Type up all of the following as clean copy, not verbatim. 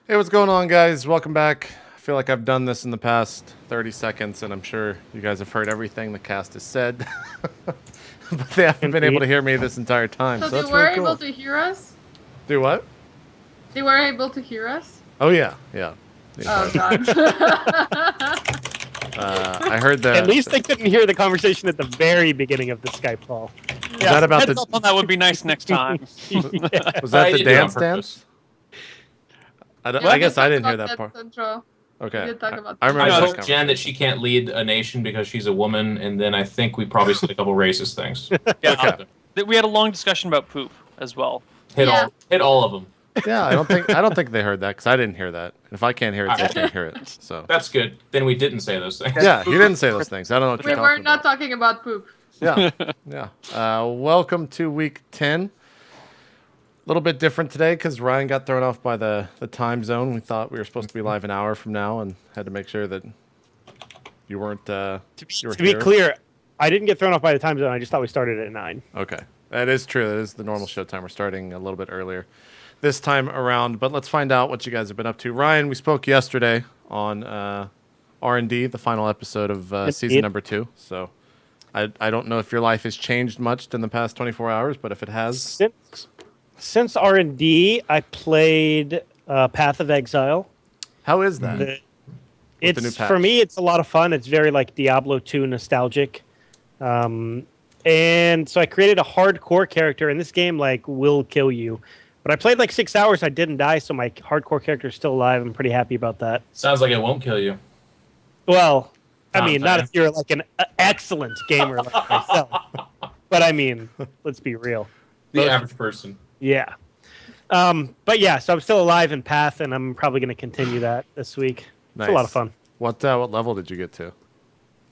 Hey, what's going on, guys? Welcome back. I feel like I've done this in the past 30 seconds, and I'm sure you guys have heard everything the cast has said. But they haven't been able to hear me this entire time, so So that's they were really cool. able to hear us? Do what? They were able to hear us? Oh, yeah. Oh, God. I heard that. At least they couldn't hear the conversation at the very beginning of the Skype call. Was that about heads up on that would be nice next time. Was that the I did it on dance purpose. dance? Yeah, I we guess did I talk didn't hear about that part. Central. Okay. We did talk about I remember I this told Jen that she can't lead a nation because she's a woman, and then I think we probably said a couple racist things. Yeah. We had a long discussion about poop as well. Hit Yeah. all of them. Yeah, I don't think they heard that because I didn't hear that. If I can't hear it, they can't hear it. So That's good. Then we didn't say those things. yeah, you didn't say those things. I don't know what We you're were talking not about. talking about poop. Yeah, yeah. Welcome to week 10. A little bit different today because Ryan got thrown off by the time zone. We thought we were supposed to be live an hour from now, and had to make sure that you weren't. You were To be here. clear, I didn't get thrown off by the time zone. I just thought we started at 9. Okay, that is true. That is the normal show time. We're starting a little bit earlier this time around, but let's find out what you guys have been up to. Ryan, we spoke yesterday on R&D, the final episode of season number 2. So I don't know if your life has changed much in the past 24 hours, but if it has, Since R&D, I played Path of Exile. how is that? The- the It's new patch. for me, it's a lot of fun. It's very like Diablo 2 nostalgic. And so I created a hardcore character, and this game like will kill you. But I played like 6 hours. I didn't die, so my hardcore character is still alive. I'm pretty happy about that. Sounds like it won't kill you. Well, I Not mean, not fair. if you're like an excellent gamer like myself. But I mean, let's be real. The average person. Yeah. But yeah, so I'm still alive in Path, and I'm probably going to continue that this week. It's a lot of fun. What level did you get to?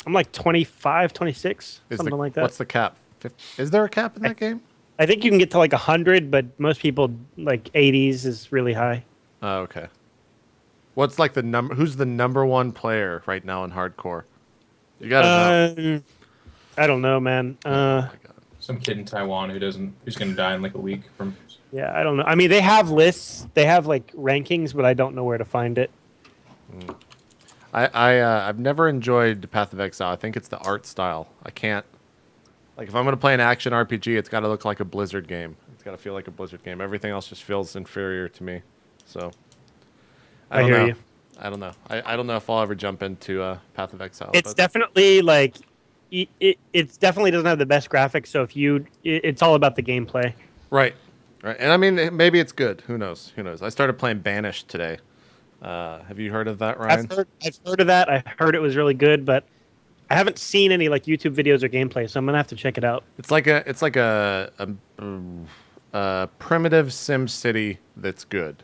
I'm like 25, 26, Is something the, like that. What's the cap? Is there a cap in that game? I think you can get to like 100, but most people like 80s is really high. Oh, okay. What's like the number? Who's the number one player right now in hardcore? You gotta know. I don't know, man. Oh my God. Some kid in Taiwan who's going to die in like a week from. Yeah, I don't know. I mean, they have lists, they have like rankings, but I don't know where to find it. I've never enjoyed Path of Exile. I think it's the art style. I can't. Like, if I'm gonna play an action RPG, it's got to look like a Blizzard game. It's got to feel like a Blizzard game. Everything else just feels inferior to me. So I don't hear know. you. I don't know. I don't know if I'll ever jump into Path of Exile. It's but definitely like it definitely doesn't have the best graphics. So if it's all about the gameplay. right. And I mean, maybe it's good. Who knows? Who knows? I started playing Banished today. Have you heard of that, Ryan? I've heard of that. I heard it was really good, but I haven't seen any like YouTube videos or gameplay, so I'm gonna have to check it out. It's like a primitive Sim City that's good.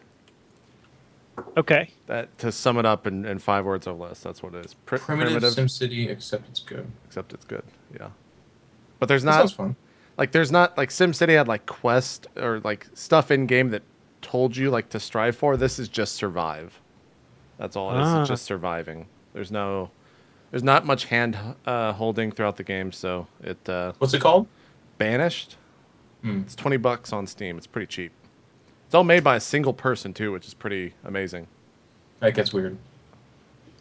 Okay. That, to sum it up in 5 words or less, that's what it is. Primitive SimCity, except it's good. except it's good. Yeah, but there's That not sounds fun. like there's not like SimCity had like quest or like stuff in game that told you like to strive for. This is just survive. That's all it is. It's just surviving. There's not much hand holding throughout the game. So it What's it called? Banished. It's $20 on Steam. It's pretty cheap. It's all made by a single person too, which is pretty amazing. That gets weird.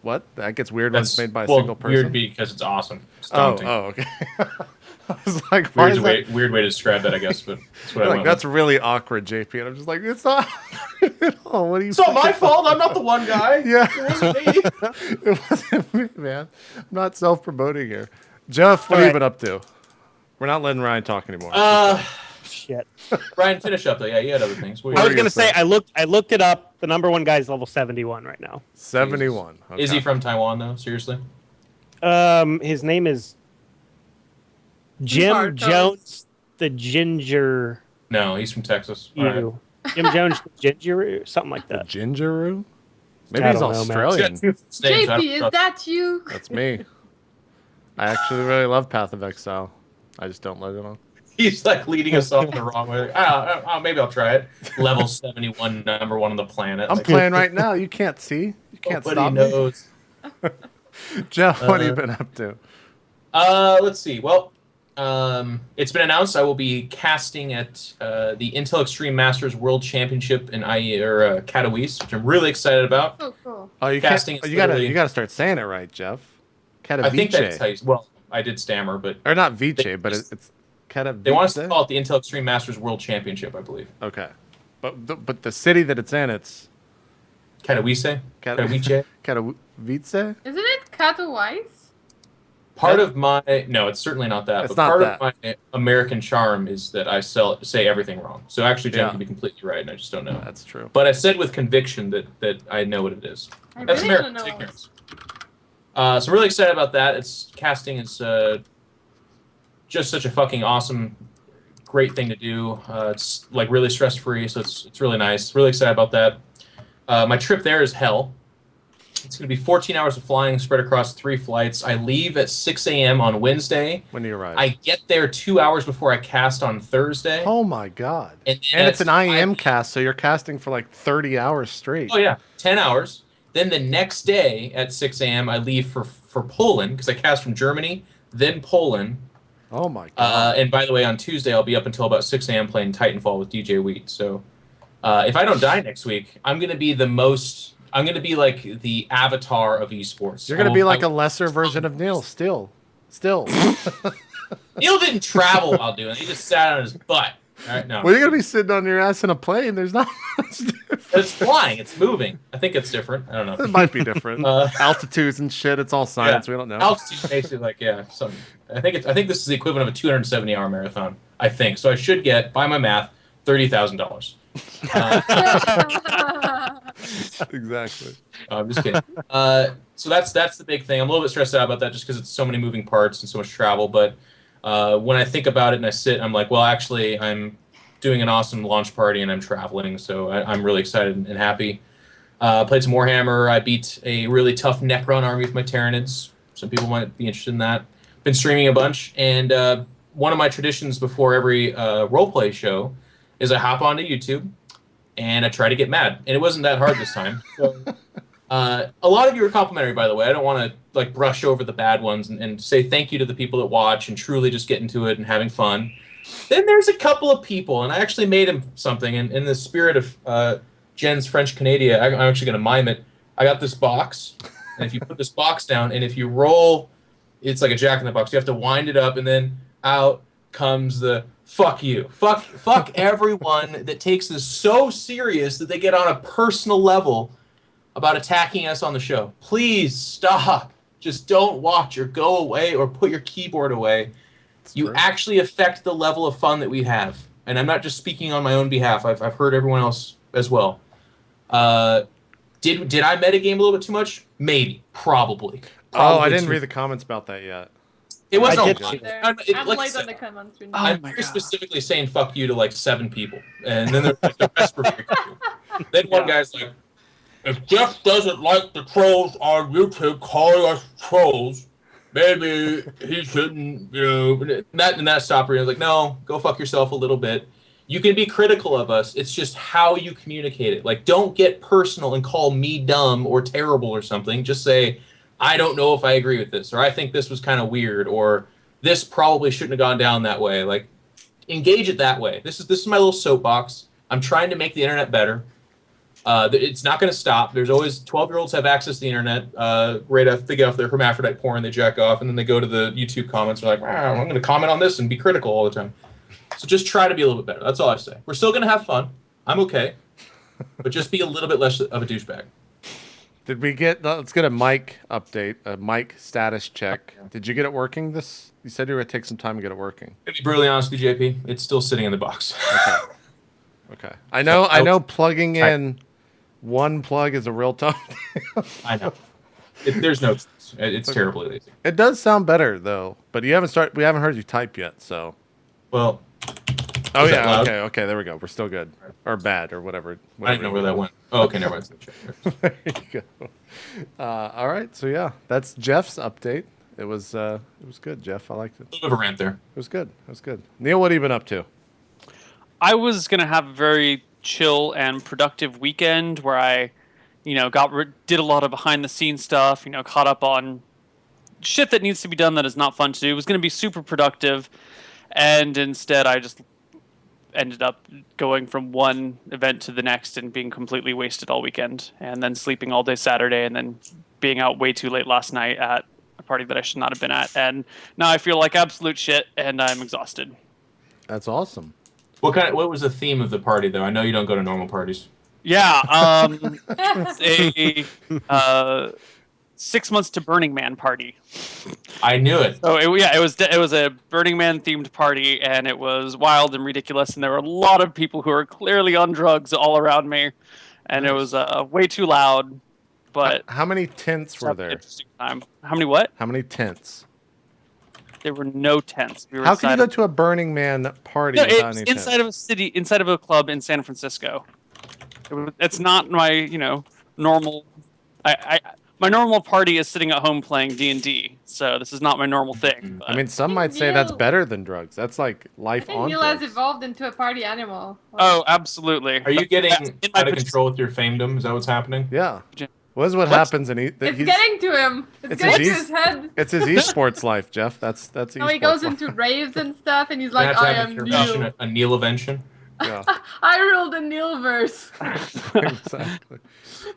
What? That gets weird when it's made by a well, single person. weird because it's awesome. It's Oh, daunting. okay. I was like, why Weird is way, that? weird way to describe that, I guess, but that's what I Like, went that's with. really awkward, JP. And I'm just like, it's not. Oh, what are you? It's not my fault. I'm not the one guy. Yeah. It wasn't me. It wasn't me, man. I'm not self-promoting here. Jeff, what have you Alright. been up to? We're not letting Ryan talk anymore. Shit. Ryan, finish up though. Yeah, you had other things. What I were was you gonna say say? I looked it up. The number one guy is level 71 right now. 71. Okay. Is he from Taiwan though? Seriously? His name is Jim Barcode. Jones the Ginger. No, he's from Texas. All right. You. Jim Jones the Ginger, something like The that. Gingeroo? Maybe I he's don't know, man. He's Australian. got two names, I JP, don't is trust- that you? That's me. I actually really love Path of Exile. I just don't let it on. He's like leading us off the wrong way. Maybe I'll try it. Level 71, number 1 on the planet. I'm Like, playing right now. You can't see. You can't nobody stop knows. me. Jeff, what have you been up to? Let's see. Well, It's been announced I will be casting at the Intel Extreme Masters World Championship in Katowice, which I'm really excited about. Oh, cool. You Casting can't. is You gotta. literally- You gotta start saying it right, Jeff. I think that's how Katowice, you. Well, I did stammer, but or not Vice, They- but it's Katowice. they want us to call it the Intel Extreme Masters World Championship, I believe. Okay, but the city that it's in, it's Katowice. Katowice. Katowice. Isn't it Katowice? Part of my it's certainly not that. It's but not part that. of my American charm is that I say everything wrong. So actually, Jen Yeah. can be completely right, and I just don't know. That's true. But I said with conviction that I know what it is. I That's really don't American know. ignorance. So I'm really excited about that. It's casting is just such a fucking awesome, great thing to do. It's like really stress free, so it's really nice. Really excited about that. My trip there is hell. It's going to be 14 hours of flying spread across 3 flights. I leave at 6 a.m. on Wednesday. When do you arrive? I get there 2 hours before I cast on Thursday. Oh my god! And It's an IM 5 cast, so you're casting for like 30 hours straight. Oh yeah, 10 hours. Then the next day at 6 a.m. I leave for Poland because I cast from Germany, then Poland. Oh my god! And by the way, on Tuesday I'll be up until about 6 a.m. playing Titanfall with DJ Wheat. So if I don't die next week, I'm gonna be like the avatar of esports. You're gonna be like a lesser version of Neal. Still. Neal didn't travel while doing it. He just sat on his butt. All right, no. Well, you're gonna be sitting on your ass in a plane. There's not much difference. It's flying. It's moving. I think it's different. I don't know. It might be different. Altitudes and shit. It's all science. Yeah. We don't know. Altitude basically like something. I think this is the equivalent of a 270-hour marathon. I think so. I should get, by my math, $30,000. Exactly. I'm just kidding. So that's the big thing. I'm a little bit stressed out about that just because it's so many moving parts and so much travel. But when I think about it and I sit, I'm like, well, actually, I'm doing an awesome launch party and I'm traveling, so I'm really excited and happy. Played some Warhammer. I beat a really tough Necron army with my Tyranids. Some people might be interested in that. Been streaming a bunch, and one of my traditions before every roleplay show is I hop onto YouTube and I try to get mad, and it wasn't that hard this time. So, a lot of you are complimentary, by the way. I don't want to like brush over the bad ones and say thank you to the people that watch and truly just get into it and having fun. Then there's a couple of people, and I actually made him something, and in the spirit of Jen's French Canadian, I'm actually going to mime it. I got this box, and if you put this box down, and if you roll, it's like a jack-in-the-box. You have to wind it up, and then out comes the fuck you. Fuck everyone that takes this so serious that they get on a personal level about attacking us on the show. Please stop. Just don't watch or go away or put your keyboard away. You actually affect the level of fun that we have. And I'm not just speaking on my own behalf. I've heard everyone else as well. Did I metagame a little bit too much? Maybe. Probably. Oh, I didn't read the comments about that yet. It wasn't I a did lot. see I'm Like I late said, on the comments. I'm very specifically saying fuck you to like 7 people. And then the rest were very cool. Then one guy's like, if Jeff doesn't like the trolls on YouTube calling us trolls, maybe he shouldn't, and that stopped me. I was like, no, go fuck yourself a little bit. You can be critical of us. It's just how you communicate it. Like, don't get personal and call me dumb or terrible or something. Just say, I don't know if I agree with this, or I think this was kind of weird, or this probably shouldn't have gone down that way. Like, engage it that way. This is my little soapbox. I'm trying to make the internet better. It's not going to stop. There's always 12-year-olds have access to the internet. Right after they get off their hermaphrodite porn, they jack off, and then they go to the YouTube comments and they're like, I'm going to comment on this and be critical all the time. So just try to be a little bit better. That's all I say. We're still going to have fun. I'm okay. But just be a little bit less of a douchebag. Did we get? Let's get a mic update, a mic status check. Did you get it working? You said you were gonna take some time to get it working. To be brutally honest with you, JP, it's still sitting in the box. Okay. I know. Plugging in one plug is a real tough. I know. There's no. It's terribly lazy. It does sound better though, but we haven't heard you type yet. So. Well. Oh is that yeah. loud? Okay. There we go. We're still good, or bad, or whatever. I didn't know where that went. Oh, okay, never mind. There you go. All right. So yeah, that's Jeff's update. It was good, Jeff. I liked it. A little bit of a rant there. It was good. Neal, what have you been up to? I was gonna have a very chill and productive weekend where I, did a lot of behind the scenes stuff. Caught up on shit that needs to be done that is not fun to do. It was gonna be super productive. And instead, I just ended up going from one event to the next and being completely wasted all weekend, and then sleeping all day Saturday, and then being out way too late last night at a party that I should not have been at. And now I feel like absolute shit, and I'm exhausted. That's awesome. What was the theme of the party, though? I know you don't go to normal parties. Yeah, it's a 6 months to Burning Man party. I knew it. So it was a Burning Man themed party, and it was wild and ridiculous, and there were a lot of people who were clearly on drugs all around me, and it was way too loud. But how many tents were there? Interesting time. How many what? How many tents? There were no tents. We were How can you go to a Burning Man party No, without it's any tents? inside of a city, inside of a club in San Francisco. It's not my, normal. My normal party is sitting at home playing D&D, so this is not my normal thing. I mean, some might say that's better than drugs. That's like I life think on Neal has drugs. evolved into a party animal. Oh, absolutely. Are you getting In my out of control with your famedom? Is that what's happening? Yeah. What is what happens in It's getting to him. It's getting to his head. It's his esports life, Jeff. That's No, he esports goes life. into raves and stuff, and he's You like, have to I have am intervention, Neal. a Neal-vention. Yeah, I rolled a Neal verse. exactly.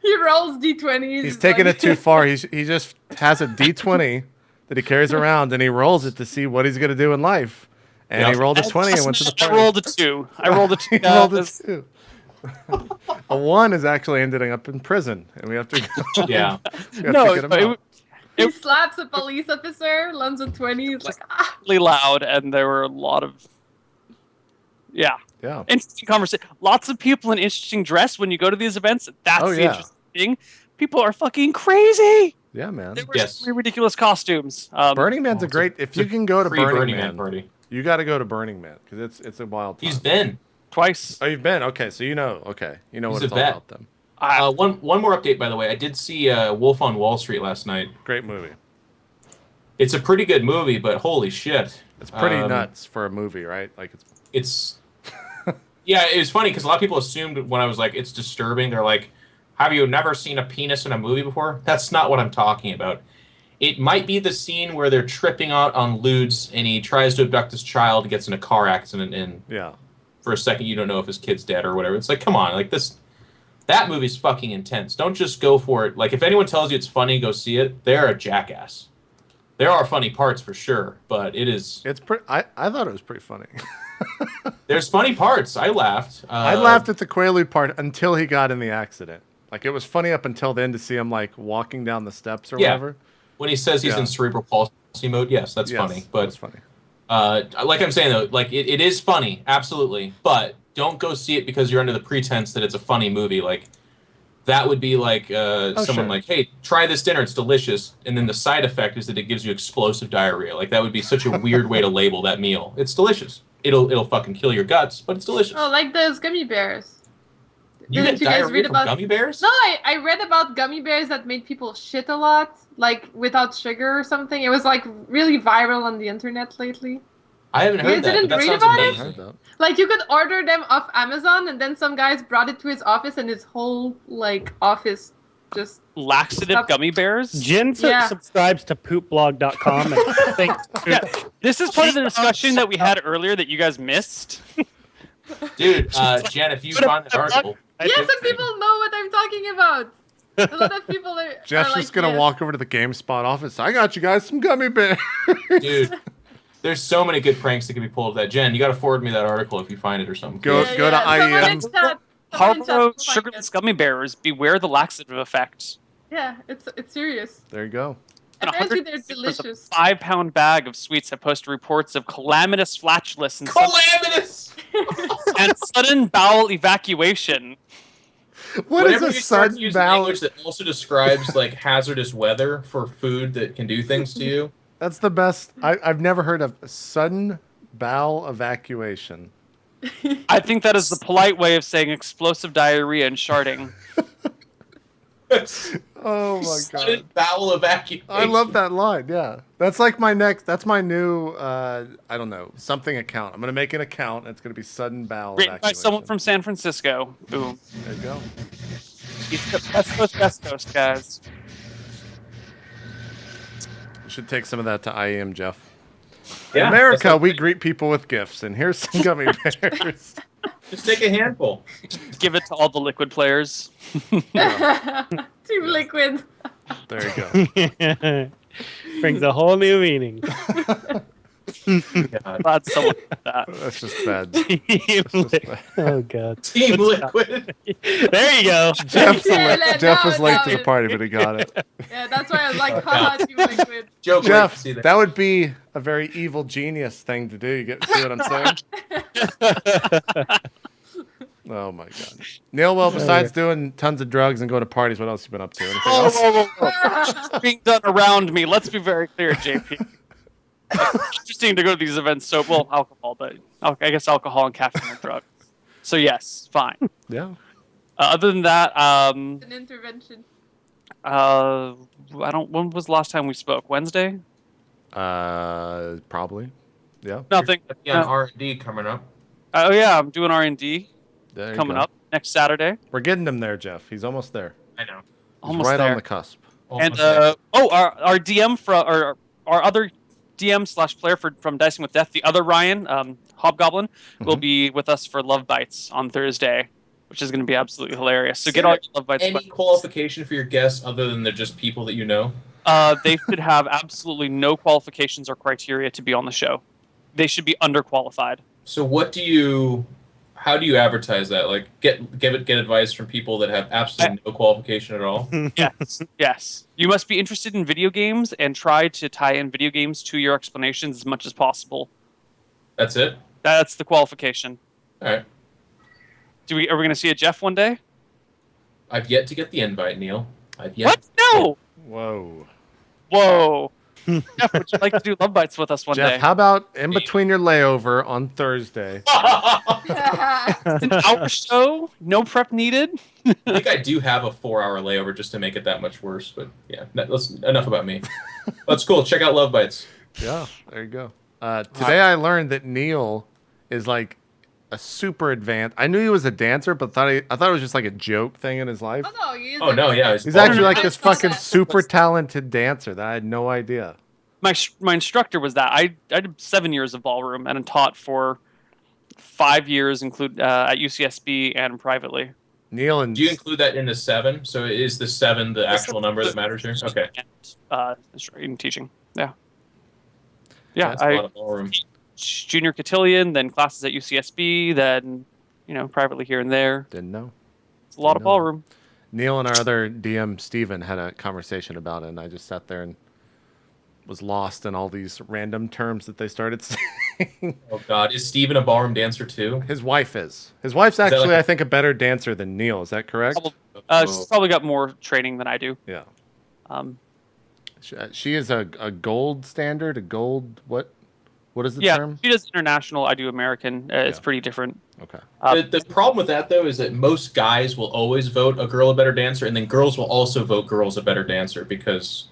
He rolls D20s. He's taking it too far. He just has a D20 that he carries around, and he rolls it to see what he's gonna do in life. And he rolled a 20 and went to the I party. rolled a 2. I rolled a 2. He rolled a 2. A 1 is actually ending up in prison, and we have to go. Yeah. we have No, to get him out. He slaps a police officer, lands a 20. He's like, ah. really loud, and there were a lot of Yeah. interesting conversation. Lots of people in interesting dress when you go to these events. That's the interesting thing. People are fucking crazy. Yeah, man. There were so many ridiculous costumes. Burning Man's a great. If you can go to Burning Man party, you got to go to Burning Man because it's a wild time. He's been twice. Oh, you've been? Okay, so you know. Okay, you know what He's it's a all vet. about then. One more update, by the way. I did see Wolf on Wall Street last night. Great movie. It's a pretty good movie, but holy shit. It's pretty nuts for a movie, right? Like it's yeah, it was funny because a lot of people assumed when I was like, it's disturbing. They're like, have you never seen a penis in a movie before? That's not what I'm talking about. It might be the scene where they're tripping out on Lutz and he tries to abduct his child, gets in a car accident, and for a second you don't know if his kid's dead or whatever. It's like, come on, like this. That movie's fucking intense. Don't just go for it. Like, if anyone tells you it's funny, go see it. They're a jackass. There are funny parts for sure, but it is. It's pretty. I thought it was pretty funny. There's funny parts. I laughed. I laughed at the Quaalude part until he got in the accident. Like, it was funny up until then to see him like walking down the steps or whatever. When he says he's in cerebral palsy mode, yes, that's funny. But that's funny. Like I'm saying though, like it is funny, absolutely. But don't go see it because you're under the pretense that it's a funny movie. Like that would be like someone like, hey, try this dinner, it's delicious, and then the side effect is that it gives you explosive diarrhea. Like that would be such a weird way to label that meal. It's delicious. It'll fucking kill your guts, but it's delicious. Oh, like those gummy bears. You Didn't get you guys diarrhea read from about gummy bears? No, I read about gummy bears that made people shit a lot, like without sugar or something. It was like really viral on the internet lately. I haven't heard that. Didn't But that read sounds about amazing. it? Like you could order them off Amazon, and then some guys brought it to his office, and his whole like office just laxative gummy bears. Jen subscribes to poopblog.com. And thinks this is part of the discussion that we had earlier that you guys missed. Dude, Jen, if you find the article. Yes, some people know what I'm talking about. A lot of people are. Jeff's are just gonna walk over to the GameSpot office. I got you guys some gummy bears. Dude, there's so many good pranks that can be pulled with that. Jen, you got to forward me that article if you find it or something. Go to IEM. Harborough sugarless gummy bears. Beware the laxative effect. Yeah, it's serious. There you go. Apparently they're delicious. A 5-pound bag of sweets have posted reports of calamitous flatulence and and sudden bowel evacuation. What Whenever is a you start sudden using bowel? language that also describes like hazardous weather for food that can do things to you? That's the best. I've never heard of sudden bowel evacuation. I think that is the polite way of saying explosive diarrhea and sharding. Oh my Sudden god! bowel evacuation. I love that line. Yeah, that's like my next. That's my new. I don't know, something account. I'm gonna make an account. And it's gonna be sudden bowel Written by evacuation. someone from San Francisco. Boom. There you go. Best coast, guys. You should take some of that to IEM, Jeff. Yeah, America, that's we greet people with gifts, and here's some gummy bears. just take a handful. Give it to all the liquid players. Team Liquid. There you go. Brings a whole new meaning. God. Glad someone did that. That's just bad. Oh god. Team Liquid. There you go. Jeff Yeah, was late to the no. party, but he got it. Yeah, that's why I was like, haha, Team Liquid. Joke. Jeff, See that. that would be a very evil genius thing to do. You get see what I'm saying? Oh my god. Neil, well, besides doing tons of drugs and going to parties, what else you been up to? Anything else? Whoa. Being done around me. Let's be very clear, JP. It's interesting to go to these events. So, well, alcohol, but I guess alcohol and caffeine and drugs. So yes, fine. Yeah. Other than that, An intervention. I don't. When was the last time we spoke? Wednesday? Probably. Yeah. Nothing. Yeah, R&D coming up. Oh yeah, I'm doing R&D There you coming go. up next Saturday. We're getting him there, Jeff. He's almost there. I know. He's Almost right there. on the cusp. And Almost there. our DM or our other DM/player from Dicing with Death, the other Ryan, Hobgoblin, will be with us for Love Bites on Thursday, which is going to be absolutely hilarious. So get all your Love Bites. Any questions. qualification for your guests other than they're just people that you know? They should have absolutely no qualifications or criteria to be on the show. They should be underqualified. So how do you advertise that? Like get advice from people that have absolutely no qualification at all? Yes. You must be interested in video games and try to tie in video games to your explanations as much as possible. That's it? That's the qualification. All right. Are we going to see a Jeff one day? I've yet to get the invite, Neil. What? No. Whoa. Whoa. Jeff, would you like to do Love Bites with us one Jeff, day? how about in between your layover on Thursday? An hour show, no prep needed. I think I do have a 4-hour layover just to make it that much worse. But yeah, enough about me. That's cool. Check out Love Bites. Yeah, there you go. Today I learned that Neil is like a super advanced. I knew he was a dancer, but I thought it was just like a joke thing in his life. Oh no, he is. Oh no, yeah, He's actually like this That's fucking that. super talented dancer that I had no idea. My instructor was that. I did 7 years of ballroom and taught for 5 years, at UCSB and privately. Neil and Do you include that in the 7? So is the 7 the actual number that matters here? Okay. In teaching. Yeah, That's a lot of ballroom. junior cotillion, then classes at UCSB, then privately here and there. didn't know. It's a lot of Didn't know. ballroom. Neil and our other DM, Steven, had a conversation about it, and I just sat there and was lost in all these random terms that they started saying. Oh God, is Steven a ballroom dancer too? His wife is. His wife's that actually, like- I think, a better dancer than Neil. Is that correct? She's probably got more training than I do. Yeah. Um, She is a gold standard, a gold, what is the yeah, term? she does international. I do American. It's pretty different. Okay. The problem with that though is that most guys will always vote a girl a better dancer, and then girls will also vote girls a better dancer because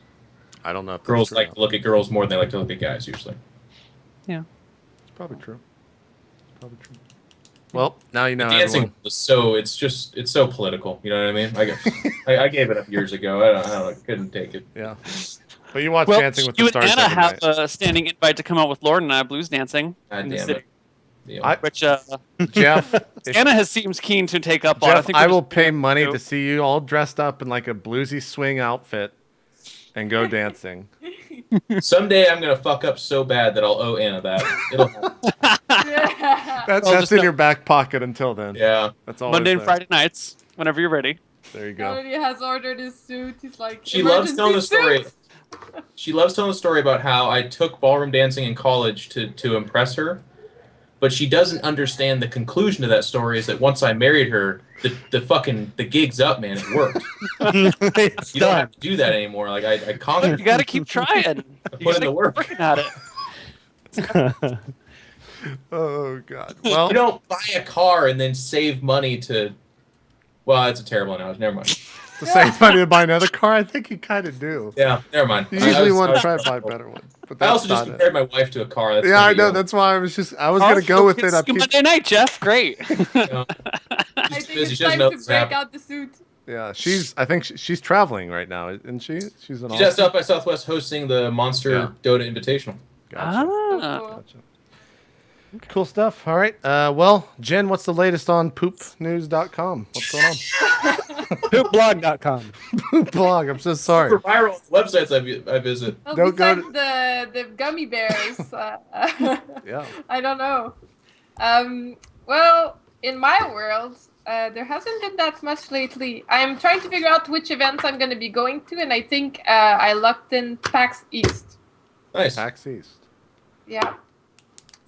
I don't know if girls that's true like or to look at girls more than they like to look at guys usually. not. It's probably true. Well, now you know. Dancing Everyone. is it's so political. You know what I mean? I gave it up years ago. I don't know. I couldn't take it. Yeah. But you watch Well, Dancing with you the and Stars Anna every have night. a standing invite to come out with Lauren and I blues dancing. God in the damn city, it. Neil. Which Jeff, if- Anna seems keen to take up on. Jeff, think I we're will just pay gonna money do- to see you all dressed up in like a bluesy swing outfit and go dancing. Someday I'm gonna fuck up so bad that I'll owe Anna that. It'll happen. That's I'll just in go- your back pocket until then. Yeah. That's all. Monday and Friday nights, whenever you're ready. There you go. Already has ordered his suit. He's like. She loves telling the "Emergency story. suit!" She loves telling the story about how I took ballroom dancing in college to impress her, but she doesn't understand the conclusion of that story is that once I married her, the gig's up, man. It worked. It's You don't done. have to do that anymore. Like I conquered. You got to keep trying. I You put in gotta the keep work. working at it. Oh God. Well, You don't buy a car and then save money to. Well, that's a terrible analogy. Never mind. to save money to buy another car, I think you kind of do. Yeah, never mind. You I usually was- want I to was- try to buy a better one, but I that's also just not it. compared my wife to a car. That's Yeah, no I big know. deal. That's why I was gonna go with it. I It's peeped- Monday night, Jeff. Great. You know, I she's think busy. it's She doesn't time know to this break happened. out the suit. Yeah, I think she's traveling right now, isn't she? She's an She's at South by Southwest hosting the Monster Yeah. Dota Invitational. Gotcha. So Ah. cool. Gotcha. Cool stuff. All right. Well, Jen, what's the latest on poopnews.com? What's going on? Poopblog.com. Poop blog. I'm so sorry. Super viral websites I visit. Well, Don't go besides the gummy bears, Yeah. I don't know. Well, in my world, there hasn't been that much lately. I'm trying to figure out which events I'm going to be going to, and I think I locked in PAX East. Nice. PAX East. Yeah.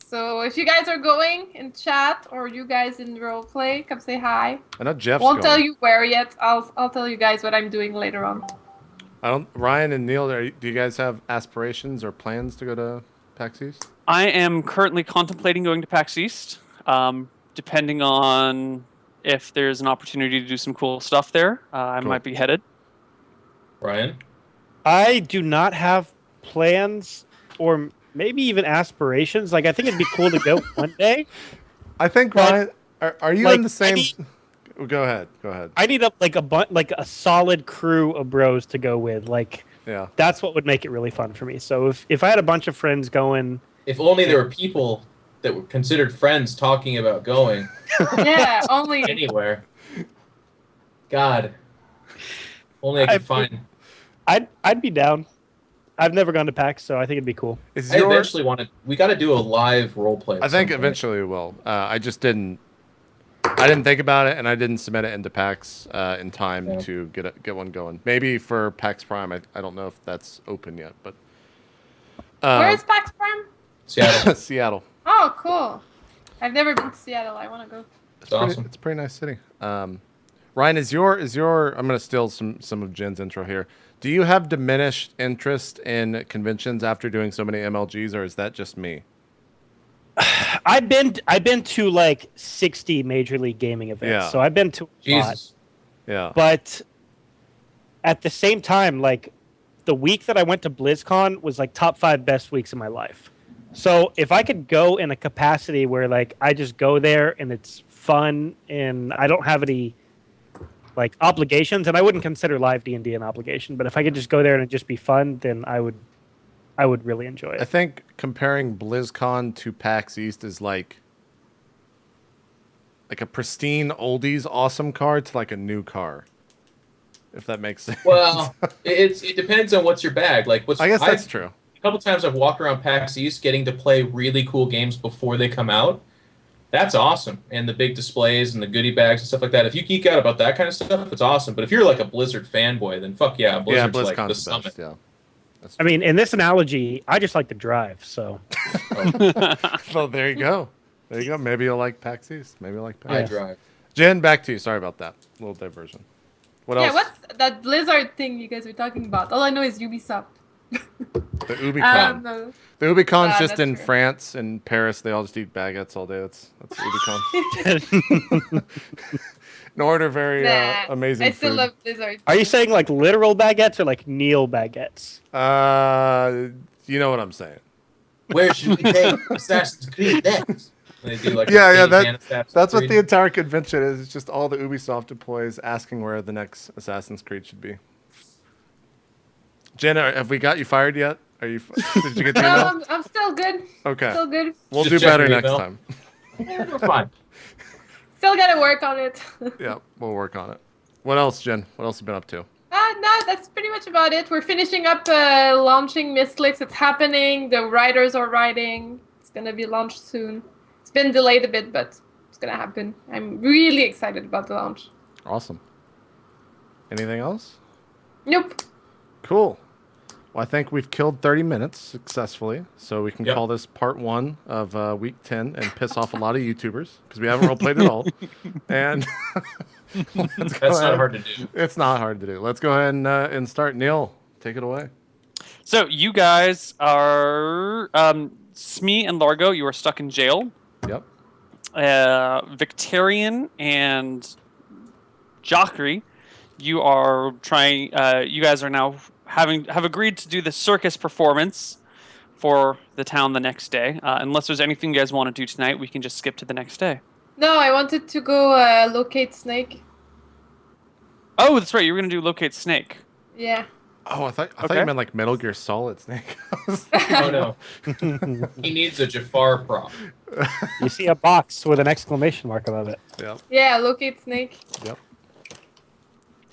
So if you guys are going in chat or you guys in roleplay, come say hi. I know Jeff's Won't going. tell you where yet. I'll tell you guys what I'm doing later on. Ryan and Neil, do you guys have aspirations or plans to go to PAX East? I am currently contemplating going to PAX East, depending on if there's an opportunity to do some cool stuff there. I Cool. might be headed. Ryan? I do not have plans or maybe even aspirations. Like, I think it'd be cool to go one day. I think, But, Ryan, are you like, in the same... I Go ahead. Go ahead. I need a solid crew of bros to go with. Like, Yeah. that's what would make it really fun for me. So if I had a bunch of friends going, If only there were people that were considered friends talking about going Yeah, only. anywhere. God. Only I could find... I'd be down. I've never gone to PAX, so I think it'd be cool. Is I your... eventually want to... We got to do a live role play. I think eventually we will. I just didn't... I didn't think about it, and I didn't submit it into PAX in time to get one going. Maybe for PAX Prime. I don't know if that's open yet, but... Where is PAX Prime? Seattle. Seattle. Oh, cool. I've never been to Seattle. I want to go. It's awesome. It's a pretty nice city. Ryan, is your I'm going to steal some of Jen's intro here. Do you have diminished interest in conventions after doing so many MLGs, or is that just me? I've been to like 60 Major League Gaming events, Yeah. so I've been to a lot. Jesus. Yeah. But at the same time, like, the week that I went to BlizzCon was like top 5 best weeks of my life. So if I could go in a capacity where like I just go there and it's fun and I don't have any like obligations, and I wouldn't consider live D&D an obligation, but if I could just go there and it just be fun, then I would really enjoy I it. think comparing BlizzCon to PAX East is like a pristine oldies awesome car to like a new car. If that makes sense. Well, it depends on what's your bag. Like, I guess that's true. A couple times I've walked around PAX East getting to play really cool games before they come out. That's awesome. And the big displays and the goodie bags and stuff like that. If you geek out about that kind of stuff, it's awesome. But if you're like a Blizzard fanboy, then fuck yeah, Blizzard's like the BlizzCon's summit. best, yeah. I mean, in this analogy, I just like to drive, so Well, there you go. There you go. Maybe you'll like PAX East. Maybe you'll like PAX. I drive. Jen, back to you. Sorry about that. A little diversion. What Yeah, else? what's that Blizzard thing you guys were talking about? All I know is Ubisoft. The UbiCon. No. The UbiCon's Yeah, just that's in true. France and Paris. They all just eat baguettes all day. That's UbiCon. No order very Nah, amazing I still food. love Blizzard. are you saying like literal baguettes or like Neal baguettes? You know what I'm saying. Where should we take Assassin's Creed next? And they do like Yeah, a fan Assassin's That's what Creed. the entire convention is. It's just all the Ubisoft employees asking where the next Assassin's Creed should be. Jen, have we got you fired yet? Did you get the No, email? I'm still good. Okay. Still good. We'll Just do check better your next email. time. We're fine. Still gotta work on it. Yeah, we'll work on it. What else, Jen? What else have you been up to? No, that's pretty much about it. We're finishing up launching Mystlix. It's happening. The writers are writing. It's gonna be launched soon. It's been delayed a bit, but it's gonna happen. I'm really excited about the launch. Awesome. Anything else? Nope. Cool. Well, I think we've killed 30 minutes successfully, so we can Yep. call this part 1 of week 10 and piss off a lot of YouTubers because we haven't role-played at all. And let's go That's ahead. not hard to do. It's not hard to do. Let's go ahead and start. Neil, take it away. So you guys are Smee and Largo. You are stuck in jail. Yep. Victorian and Jockry, you are trying. You guys are now have agreed to do the circus performance for the town the next day. Unless there's anything you guys want to do tonight, we can just skip to the next day. No, I wanted to go locate Snake. Oh, that's right. You were gonna do locate Snake. Yeah. Oh, I thought Okay. you meant like Metal Gear Solid Snake. Oh no. He needs a Jafar prop. You see a box with an exclamation mark above it. Yep. Yeah, locate snake. Yep.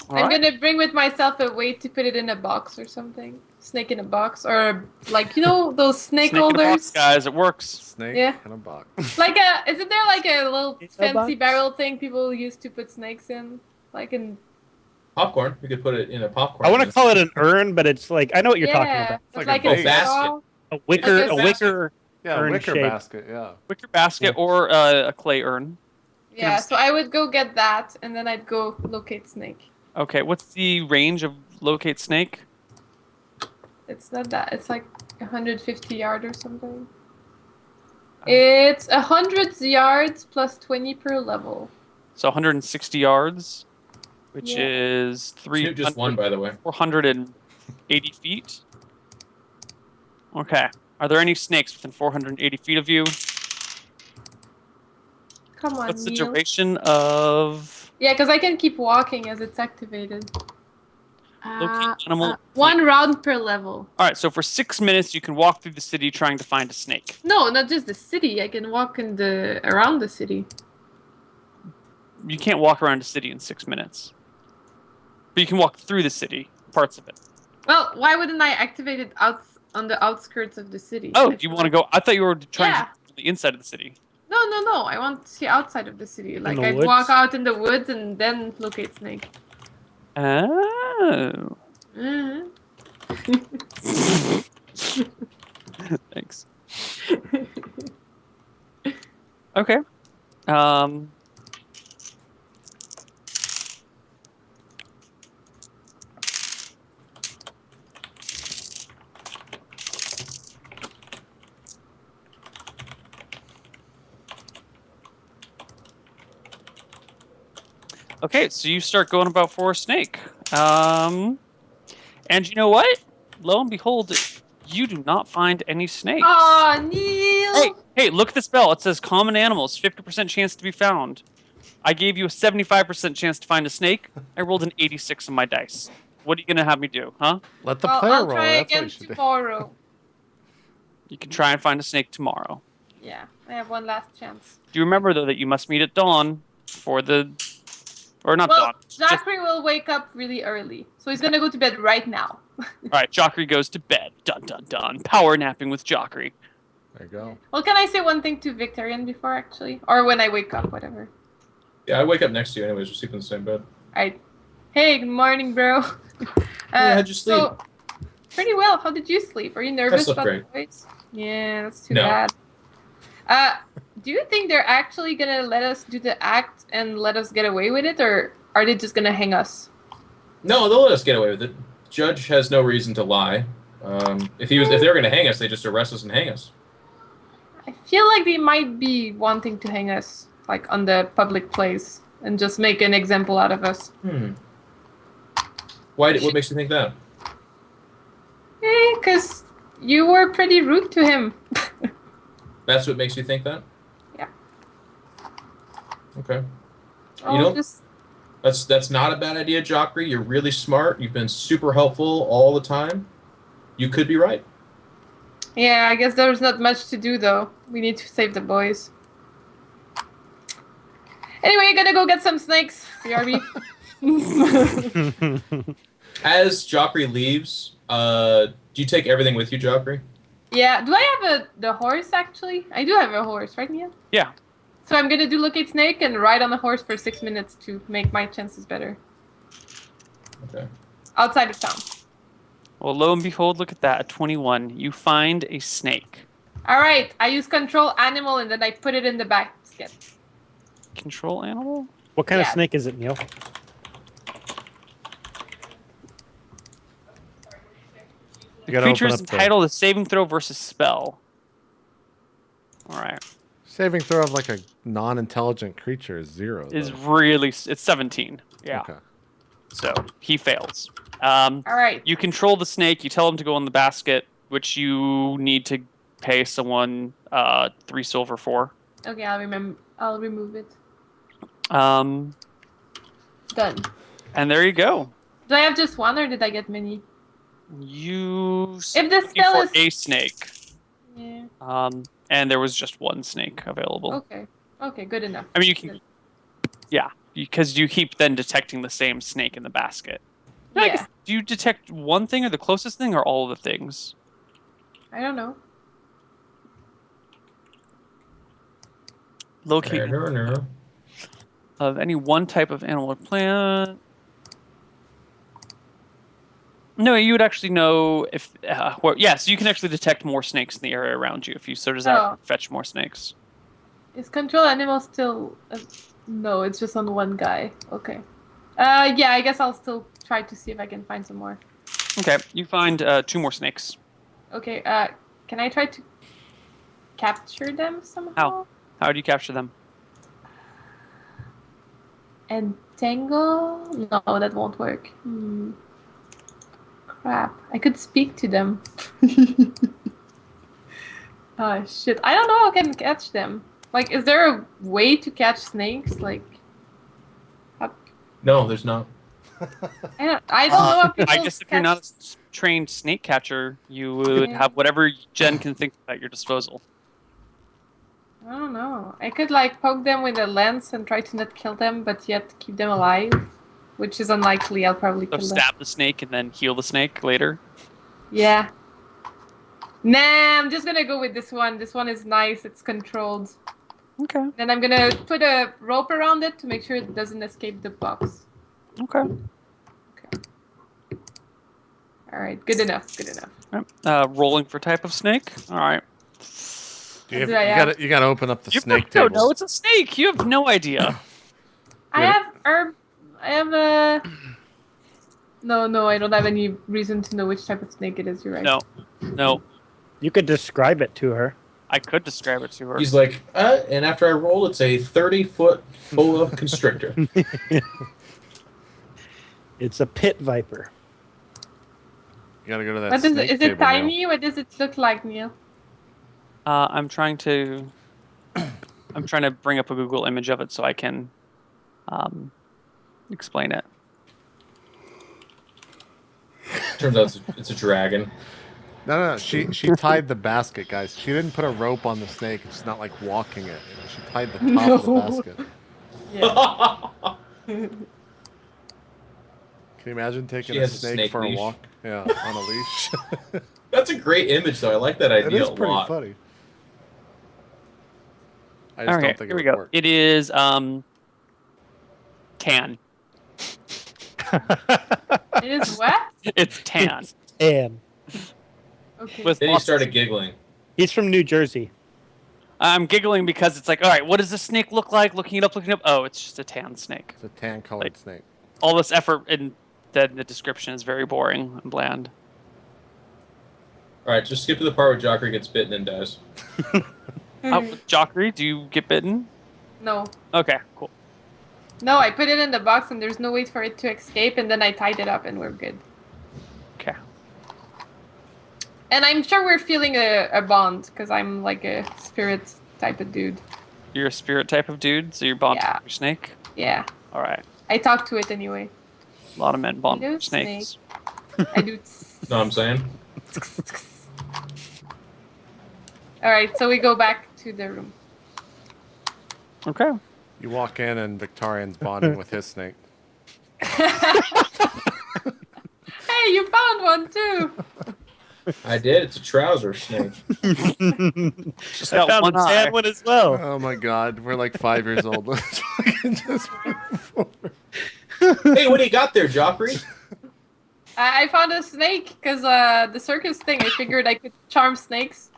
All I'm right. gonna bring with myself a way to put it in a box or something. Snake in a box, or like those snake Snake in a box, holders. guys. It works. Snake Yeah. in a box. Like isn't there like a little In a fancy box? barrel thing people used to put snakes in? Like in Popcorn. We could put it in a popcorn. I want to call it an urn, but it's like I know what you're talking about. but like like a a vase. straw. A wicker, Like a a wicker. Yeah, Urn wicker shape. basket. Yeah. Wicker basket Yeah. or a clay urn. Yeah, so I would go get that, and then I'd go locate snake. Okay, what's the range of locate snake? It's not that. It's like 150 yards or something. It's 100 yards plus 20 per level. So 160 yards, which Yeah. is Snoop just won, by the way. 480 feet. Okay. Are there any snakes within 480 feet of you? Come on, What's the Neal. duration of Yeah, because I can keep walking as it's activated. locate animal? One round per level. All right, so for 6 minutes you can walk through the city trying to find a snake. No, not just the city. I can walk around the city. You can't walk around a city in 6 minutes, but you can walk through the city, parts of it. Well, why wouldn't I activate it on the outskirts of the city? Oh, you want to go? I thought you were trying Yeah. to go to the inside of the city. No. I want to see outside of the city. Like the I'd woods? walk out in the woods and then locate snake. Oh. Mhm. Thanks. Okay. Okay, so you start going about for a snake. And you know what? Lo and behold, you do not find any snakes. Aw, Neal! Hey, look at the spell. It says common animals, 50% chance to be found. I gave you a 75% chance to find a snake. I rolled an 86 on my dice. What are you going to have me do, huh? Let the Well, player I'll roll. try That's what again you should do. tomorrow. You can try and find a snake tomorrow. Yeah, I have one last chance. Do you remember, though, that you must meet at dawn for the... Or not Well, dawn. Zachary will wake up really early, so he's gonna go to bed right now. All right, Jockey goes to bed. Dun, dun, dun. Power napping with Jockey. There you go. Well, can I say one thing to Victorian before, actually? Or when I wake up, whatever. Yeah, I wake up next to you anyways. We sleep in the same bed. Alright. Hey, good morning, bro. how'd you sleep? So, pretty well. How did you sleep? Are you nervous slept about great. the voice? Yeah, that's too No. bad. Do you think they're actually gonna let us do the act and let us get away with it, or are they just gonna hang us? No, they'll let us get away with it. Judge has no reason to lie. If they were going to hang us, they just arrest us and hang us. I feel like they might be wanting to hang us, like, on the public place and just make an example out of us. What makes you think that? Because you were pretty rude to him. That's what makes you think that? Yeah. Okay. Oh, know- just That's not a bad idea, Jockey. You're really smart. You've been super helpful all the time. You could be right. yeah. I guess there's not much to do though. We need to save the boys. Anyway, gonna go get some snakes. BRB. As Jockey leaves, do you take everything with you, Jockey? Yeah. Do I have the horse actually? I do have a horse, right, Neal? Yeah. So I'm gonna do locate snake and ride on the horse for 6 minutes to make my chances better. Okay. Outside of town. Well, lo and behold, look at that. At 21, you find a snake. All right. I use control animal and then I put it in the basket. Control animal? What kind of Yeah. snake is it, Neil? You gotta Creature open is up entitled a saving throw versus spell. All right. saving throw of like a non-intelligent creature is 0. Is though. really... It's 17. Yeah. Okay. So, he fails. All right. You control the snake. You tell him to go in the basket, which you need to pay someone 3 silver for. Okay, I'll remove it. Um, Done. and there you go. Do I have just one or did I get many? You If the looking spell for is a snake. yeah. And there was just one snake available. Okay. Okay, good enough. I mean, you can, yeah, because you keep then detecting the same snake in the basket. I Yeah. guess, do you detect one thing or the closest thing or all of the things? I don't know. Locate I don't know. of any one type of animal or plant. No, you would actually know if. Yes, you can actually detect more snakes in the area around you if you so desire to fetch more snakes. Is control animal still? No, it's just on one guy. Okay. Yeah, I guess I'll still try to see if I can find some more. Okay, you find 2 more snakes. Okay. Can I try to capture them somehow? How? How do you capture them? Entangle? No, that won't work. Crap. I could speak to them. Oh shit. I don't know how I can catch them. Like, is there a way to catch snakes? Like, No, there's not. I don't know how people I guess if you're not a trained snake catcher, you would Yeah. have whatever Jen can think at your disposal. I don't know. I could like poke them with a lens and try to not kill them, but yet keep them alive, which is unlikely. I'll probably So kill them. stab the snake and then heal the snake later. Yeah. Nah, I'm just gonna go with this one. This one is nice. It's controlled. Okay. Then I'm gonna put a rope around it to make sure it doesn't escape the box. Okay. All right. Good enough. Good enough. Rolling for type of snake. All right. You gotta open up the snake No, table. it's a snake. You have no idea. I have herb. I have a. No, I don't have any reason to know which type of snake it is. You're right. No. You could describe it to her. I could describe it to her. He's like, and after I roll, it's a 30-foot boa constrictor. It's a pit viper. You gotta go to that What is snake it? Is table, it tiny? What does it look like, Neil? I'm trying to bring up a Google image of it so I can explain it. Turns out it's a dragon. No. She tied the basket, guys. She didn't put a rope on the snake. It's not like walking it. She tied the top of the basket. Yeah. Can you imagine taking She a has a snake snake for leash. a walk? Yeah, on a leash. That's a great image, though. I like that It idea is a pretty lot. funny. I just don't think here we it go. would work. It is tan. It is what? It's tan. And Okay. With Then he lots- started giggling. he's from New Jersey. I'm giggling because it's like, all right, what does this snake look like? Looking it up. Oh, it's just a tan snake. It's a tan-colored Like- snake. All this effort and then the description is very boring and bland. All right, just skip to the part where Jocker gets bitten and dies. Jockey, do you get bitten? No. Okay, cool. No, I put it in the box and there's no way for it to escape, and then I tied it up and we're good. Okay. And I'm sure we're feeling a bond because I'm like a spirit type of dude. You're a spirit type of dude, so you're bonded Yeah. with your snake? Yeah. All right. I talk to it anyway. A lot of men bond Hello, with snakes. I do. Know what I'm saying? All right, so we go back to the room. Okay. You walk in and Victorian's bonding with his snake. Hey, you found one too. I did. It's a trouser snake. Just I got found one a sad eye. one as well. Oh my god, we're like 5 years old. Let's fucking just move forward. Hey, what do you got there, Joffrey? I found a snake because the circus thing. I figured I could charm snakes.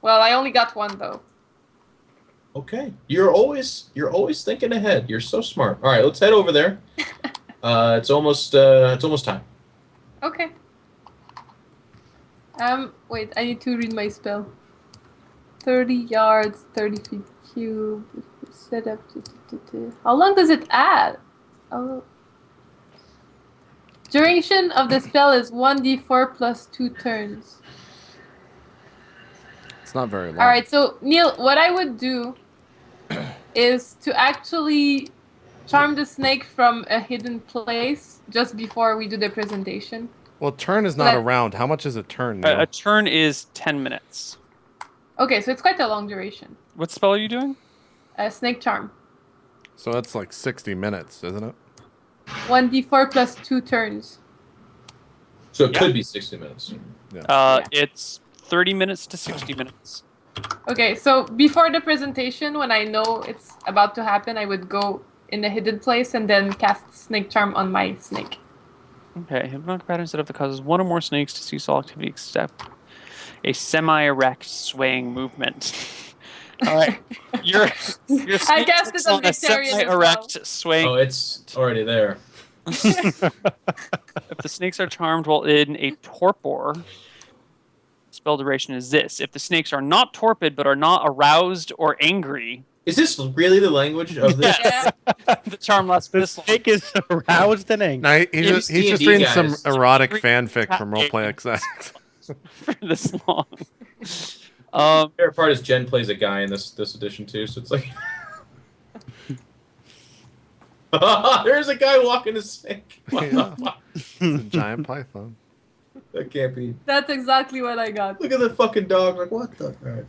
Well, I only got one though. Okay, you're always thinking ahead. You're so smart. All right, let's head over there. It's almost time. Okay. Wait, I need to read my spell. 30 yards, 30 feet cube. Set up. How long does it add? Oh. Duration of the spell is 1d4 plus 2 turns. It's not very long. All right, so Neil, what I would do is to actually charm the snake from a hidden place just before we do the presentation. Well, turn is not a round. How much is a turn, Neil? A turn is 10 minutes. Okay, so it's quite a long duration. What spell are you doing? Snake charm. So that's like 60 minutes, isn't it? 1d4 plus 2 turns. So it could be 60 minutes. It's 30 minutes to 60 minutes. Okay, so before the presentation, when I know it's about to happen, I would go in a hidden place and then cast snake charm on my snake. Okay, hypnotic pattern set up that causes one or more snakes to cease all activity except a semi-erect swaying movement. All right, your I guess it's on a vegetarian as semi-erect swaying. Oh, it's already there. If the snakes are charmed while in a torpor, spell duration is this. If the snakes are not torpid but are not aroused or angry, Is this really the language of this? Yeah. the charm lasts for The this long. snake is aroused and angry. No, he's Maybe just D&D reading guys. some erotic fanfic from RollPlay XX. For this long. The favorite part is Jen plays a guy in this edition too, so it's like there's a guy walking a snake. Yeah. It's a giant python. That can't be. That's exactly what I got. Look at the fucking dog. Like what the? All right.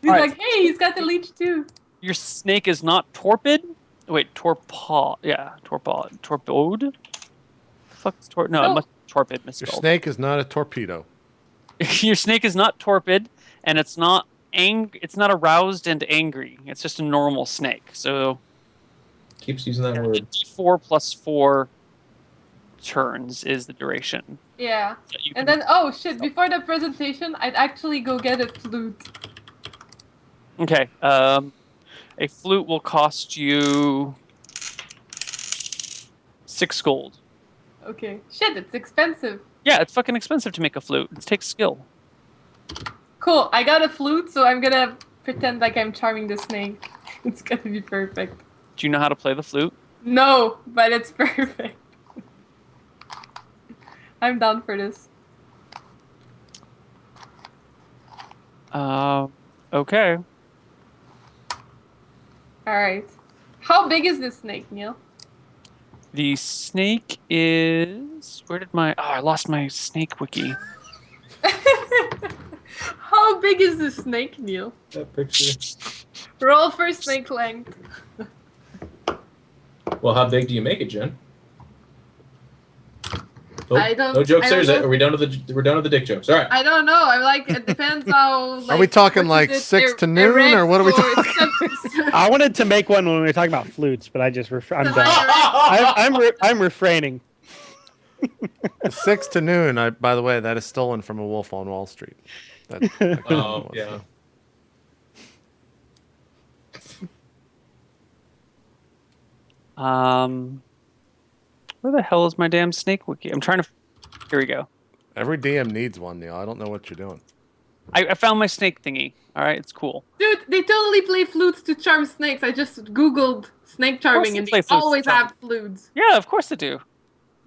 He's Alright. like, hey, he's got the leech too. Your snake is not torpid. Wait, torpid. Yeah, torpid. Fuck's no, No. it must be torpid Your misspelled. snake is not a torpedo. Your snake is not torpid, and it's not It's not aroused and angry. It's just a normal snake. So Keeps using that word. D4 plus 4 turns is the duration. Yeah. that you And can- then, oh shit, before the presentation, I'd actually go get a flute. Okay. A flute will cost you 6 gold. Okay. Shit, it's expensive. Yeah, it's fucking expensive to make a flute. It takes skill. Cool, I got a flute, so I'm gonna pretend like I'm charming the snake. It's gonna be perfect. Do you know how to play the flute? No, but it's perfect. I'm down for this. Okay. Alright. How big is this snake, Neil? The snake is... Where did my... Oh, I lost my snake wiki. How big is this snake, Neil? That picture. Roll for snake length. Well, how big do you make it, Jen? Oh, I don't- No jokes I there. don't Is that, know. are we done with the? We're done with the dick jokes. All right. I don't know. I'm like, it depends how. Like, Are we talking what is like it, 6 to noon, or what are we talking? I wanted to make one when we were talking about flutes, but I just I'm done. I'm refraining. 6 to noon. By the way, that is stolen from A Wolf on Wall Street. That Oh yeah. Where the hell is my damn snake wiki? I'm trying to... Here we go. Every DM needs one, Neil. I don't know what you're doing. I found my snake thingy. All right, it's cool. Dude, they totally play flutes to charm snakes. I just googled snake charming they and play they flutes to always charm. have flutes. Yeah, of course they do.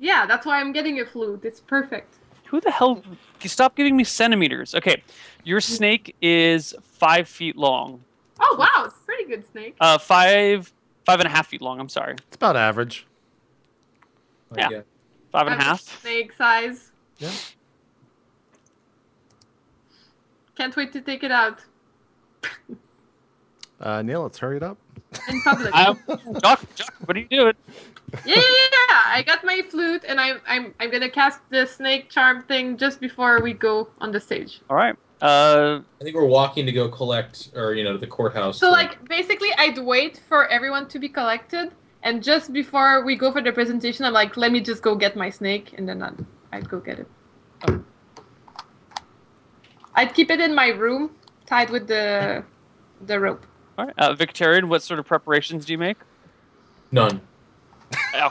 Yeah, that's why I'm getting a flute. It's perfect. Who the hell... You stop giving me centimeters. Okay, your snake is 5 feet long. Oh wow, it's a pretty good snake. 5.5 feet long. I'm sorry. It's about average. Yeah. 5.5. Average snake size. Yeah. Can't wait to take it out Neil, let's hurry it up. in public. Jock, what are you doing? Yeah. I got my flute, and I'm gonna cast the snake charm thing just before we go on the stage. All right. I think we're walking to go collect, or to the courthouse. So like basically, I'd wait for everyone to be collected, and just before we go for the presentation, I'm like, let me just go get my snake, and then I'd go get it. I'd keep it in my room, tied with the rope. All right. Victorian, what sort of preparations do you make? None. Oh.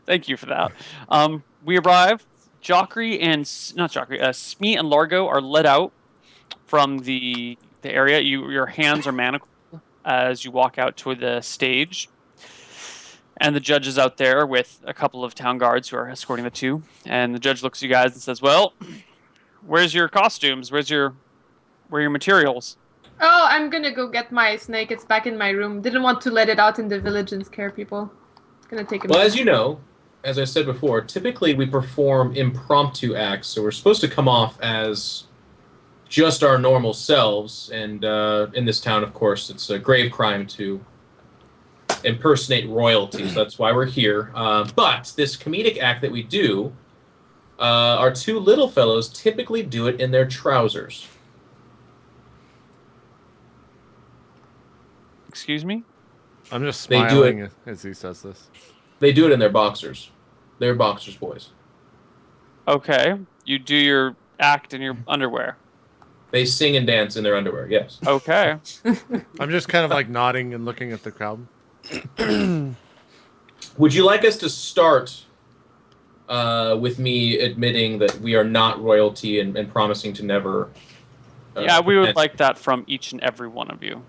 Thank you for that. We arrive. Smee and Largo are led out from the area. Your hands are manacled as you walk out to the stage. And the judge is out there with a couple of town guards who are escorting the two. And the judge looks at you guys and says, well, where's your costumes? Where are your materials? Oh, I'm gonna go get my snake. It's back in my room. Didn't want to let it out in the village and scare people. Gonna take it. Well, as you know, as I said before, typically we perform impromptu acts, so we're supposed to come off as just our normal selves. And in this town, of course, it's a grave crime to impersonate royalty, so that's why we're here. But this comedic act that we do, our two little fellows typically do it in their trousers. Excuse me? I'm just They do smiling as he says this. They do it in their boxers. They're boxers, boys. Okay. You do your act in your underwear. They sing and dance in their underwear, yes. Okay. I'm just kind of like nodding and looking at the crowd. Would you like us to start with me admitting that we are not royalty and promising to never... Yeah, we would like that from each and every one of you.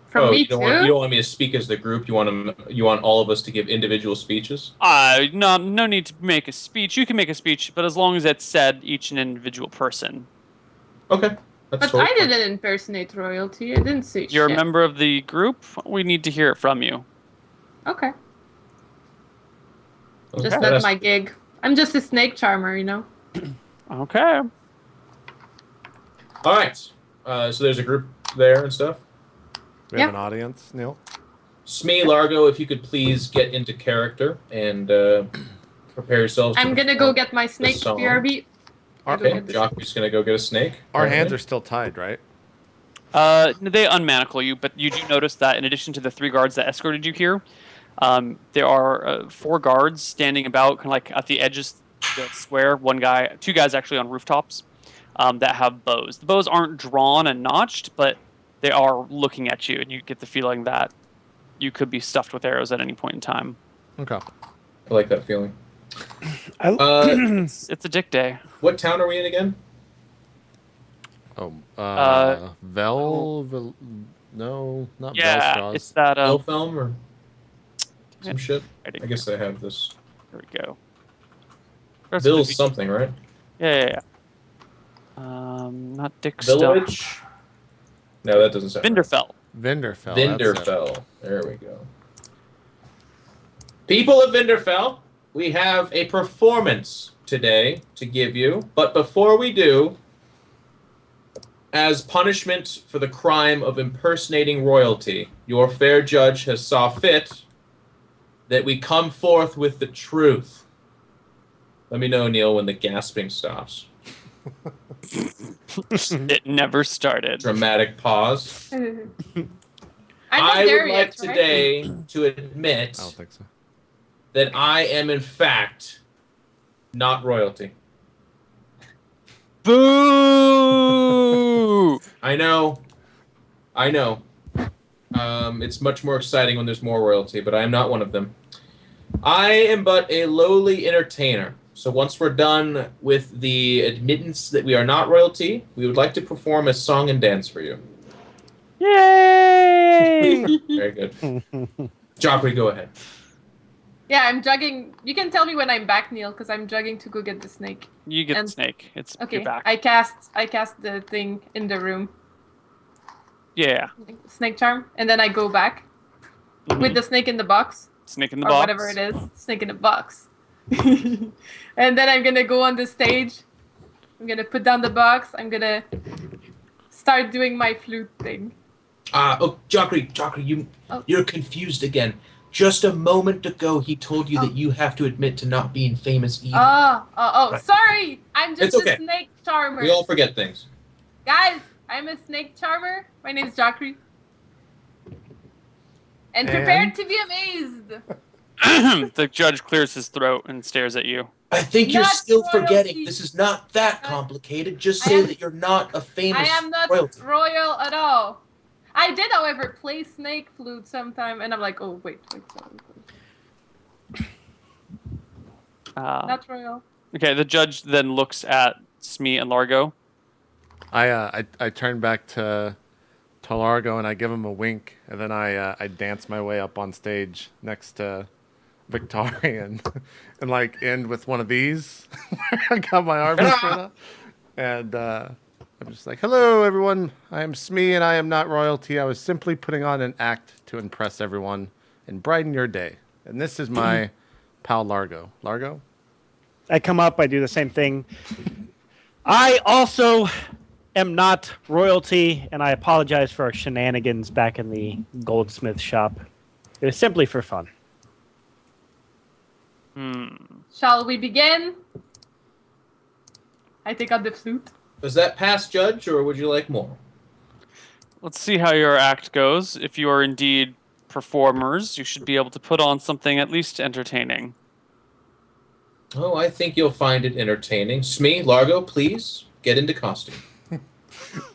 From me you too? don't want me to speak as the group? You want all of us to give individual speeches? No need to make a speech. You can make a speech, but as long as it's said each and individual person. Okay. That's But totally I fine. didn't impersonate royalty. I didn't say You're a shit. member of the group. We need to hear it from you. Okay. Okay. Just not my gig. I'm just a snake charmer, you know? Okay. All right. So there's a group there and stuff. We have an audience, Neil. Smee, Largo, if you could please get into character and prepare yourselves. I'm gonna go get my snake, song. BRB. Okay, Jockey's gonna go get a snake. Our hands are still tied, right? They unmanacle you, but you do notice that in addition to the 3 guards that escorted you here, there are 4 guards standing about, kind of like at the edges of the square. 2 guys actually on rooftops that have bows. The bows aren't drawn and notched, but they are looking at you, and you get the feeling that you could be stuffed with arrows at any point in time. Okay. I like that feeling. It's a dick day. What town are we in again? Oh, no, not Yeah, Velstraws. it's that. Elfhelm or some shit? I I guess I have this. There we go. Bill's something, right? Yeah. Not Dickstone. Village? No, that doesn't sound right. Vinderfell. Vinderfell. that's it. Vinderfell. There we go. People of Vinderfell, we have a performance today to give you. But before we do, as punishment for the crime of impersonating royalty, your fair judge has saw fit that we come forth with the truth. Let me know, Neil, when the gasping stops. It never started. Dramatic pause. I'm not I there would yet, like right? today to admit I don't think so. that I am, in fact, not royalty. Boo! I know. It's much more exciting when there's more royalty, but I am not one of them. I am but a lowly entertainer. So once we're done with the admittance that we are not royalty, we would like to perform a song and dance for you. Yay! Very good. Joffrey, go ahead. Yeah, I'm jogging. You can tell me when I'm back, Neil, because I'm jogging to go get the snake. You get And- the snake. It's Okay, your back. I cast the thing in the room, Yeah. snake charm, and then I go back Mhm. with the snake in the box Snake in the or box. whatever it is, snake in the box. And then I'm gonna go on the stage. I'm gonna put down the box. I'm gonna start doing my flute thing. Joffrey, you're confused again. Just a moment ago, he told you that you have to admit to not being famous either. Oh, sorry! I'm just It's okay. a snake charmer. We all forget things. Guys, I'm a snake charmer. My name's Jackery. And prepare to be amazed. The judge clears his throat and stares at you. I think you're Not still royalty. forgetting. This is not that complicated. Just I say am- that you're not a famous I am not royalty. royal at all. I did, however, play snake flute sometime, and I'm like, oh, wait. Not royal. Okay, the judge then looks at Smee and Largo. I turn back to Largo and I give him a wink, and then I dance my way up on stage next to Victorian and like end with one of these. I got my arms spread up, and I'm just like, "Hello, everyone. I am Smee, and I am not royalty. I was simply putting on an act to impress everyone and brighten your day. And this is my pal Largo. Largo? I come up, I do the same thing. I also am not royalty, and I apologize for our shenanigans back in the goldsmith shop. It was simply for fun. Shall we begin? I take out the flute. Does that pass judge, or would you like more? Let's see how your act goes. If you are indeed performers, you should be able to put on something at least entertaining. Oh, I think you'll find it entertaining. Smee, Largo, please get into costume.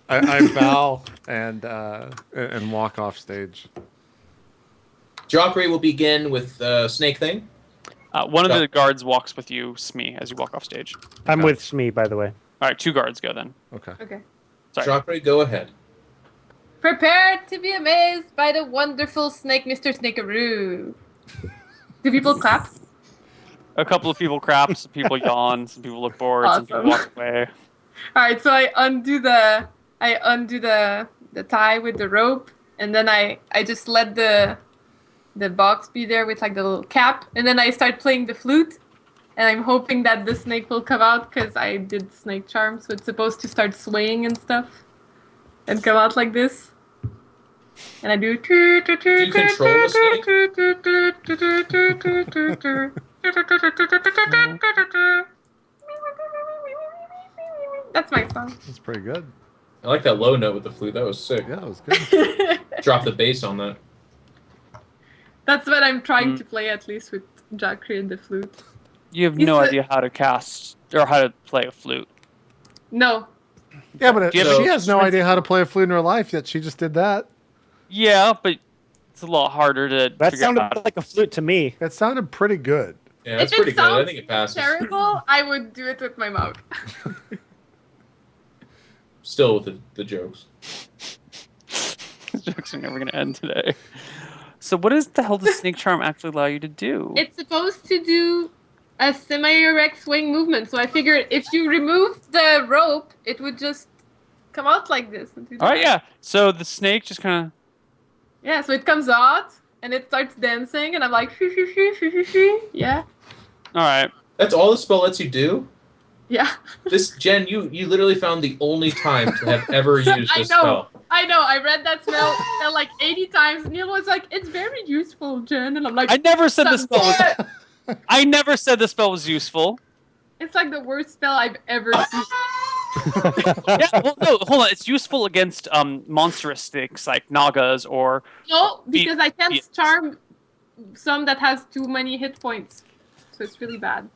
I bow and walk off stage. Joffrey will begin with Snake Thing. One of the guards walks with you, Smee, as you walk off stage. I'm Okay. with Smee, by the way. All right, 2 guards go then. Okay. Okay. Sorry. Joffrey, go ahead. Prepare to be amazed by the wonderful snake, Mr. Snakearoo. Do people clap? A couple of people crap, some people yawn, some people look bored, some people Awesome. walk away. All right, so I undo the tie with the rope, and then I just let the box be there with like the little cap, and then I start playing the flute, and I'm hoping that the snake will come out because I did snake charm, so it's supposed to start swaying and stuff, and come out like this. And I do. Do you control the snake? That's my song. That's pretty good. I like that low note with the flute. That was sick. Yeah, that was good. Drop the bass on that. That's what I'm trying to play, at least with Jackery and the flute. You have He's no the- idea how to cast or how to play a flute. No. Yeah, but Do you have she any has no instruments? idea how to play a flute in her life, yet she just did that. Yeah, but it's a lot harder to That figure sounded out. like a flute to me. It sounded pretty good. Yeah, that's If pretty it good. I sounds think it passes. terrible, I would do it with my mouth. Still with the jokes. These jokes are never going to end today. So what is the hell does snake charm actually allow you to do? It's supposed to do a semi-erect swing movement, so I figured if you remove the rope, it would just come out like this. And do All right, that. yeah. So the snake just kind of... Yeah, so it comes out, and it starts dancing, and I'm like, yeah, All right. That's all the spell lets you do? yeah. This, Jen, you literally found the only time to have ever used I this know. spell. I know, I read that spell like 80 times. Neil was like, it's very useful, Jen. And I'm like, I never said the spell was... "Yeah." I never said the spell was useful. It's like the worst spell I've ever seen. Yeah, well, no, hold on. It's useful against monstrous things like nagas or... No, because I can't Yes. charm some that has too many hit points. So it's really bad.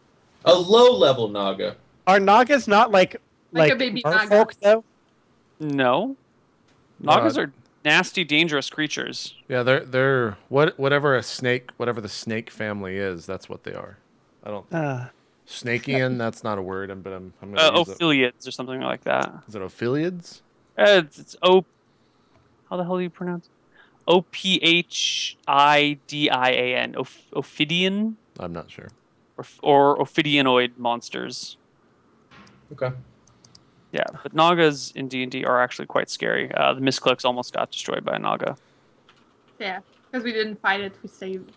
A low-level Naga. Are Nagas not like Like a baby Naga. merfolk, though? No. Nagas are nasty, dangerous creatures. Yeah, they're whatever the snake family is. That's what they are. I don't Snakean. That's not a word, but I'm gonna use it. Ophiliads or something like that. Is it Ophiliads? It's O... How the hell do you pronounce it? Ophidian. Ophidian? I'm not sure. Or Ophidianoid monsters. Okay. Yeah, but Nagas in D&D are actually quite scary. The Misclicks almost got destroyed by a Naga. Yeah, because we didn't fight it, we saved.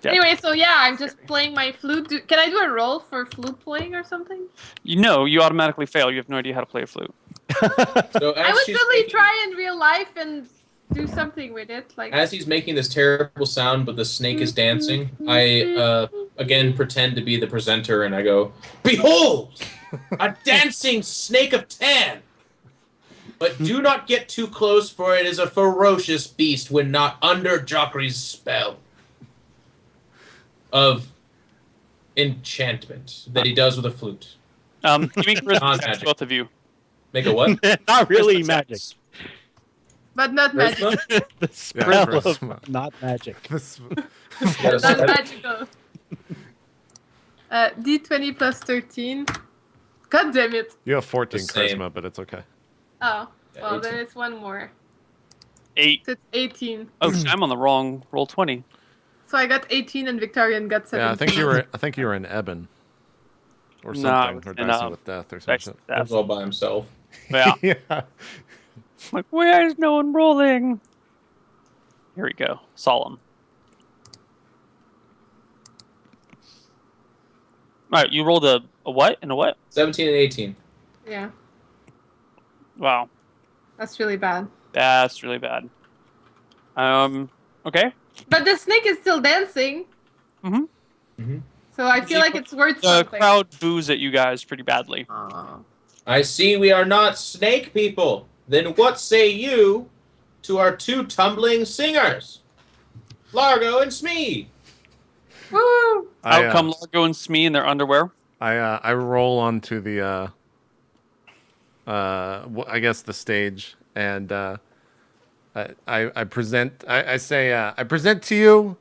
Yeah. Anyway, so yeah, I'm just playing my flute. Can I do a roll for flute playing or something? You know, you automatically fail. You have no idea how to play a flute. So I would really try in real life and do something with it. Like As he's making this terrible sound, but the snake is dancing, I again pretend to be the presenter, and I go, "Behold, a dancing snake of tan! But do not get too close, for it is a ferocious beast when not under Joffrey's spell of enchantment that he does with a flute. Give me charisma checks, Non-magic. both of you. Make a what? Not really Charisma magic. checks. but not magic. Charisma? The Yeah, spell charisma. of not magic. This- Yes. Not magical. D20 plus 13. God damn it. you have 14 The same. charisma, but it's okay. Oh, Yeah, well, then 18. it's one more. 8. So it's 18. Oh, shit, I'm on the wrong roll 20. So I got 18 and Victorian got 17. Yeah, I think you were in Eben. Or No, something. Or in, Dicing with Death or something. He's all by himself. Yeah. Yeah. Like, why is no one rolling? Here we go. Solemn. right, you rolled a what and a what? 17 and 18. Yeah, Wow, that's really bad. that's really bad. Okay. But the snake is still dancing. Mm-hmm. So I feel like it's worth The something. crowd boos at you guys pretty badly. Aw. I see we are not snake people. Then what say you to our 2 tumbling singers, Largo and Smee? Woo! Out come Largo and Smee in their underwear. I roll onto the I guess the stage, and I present. I say I present to you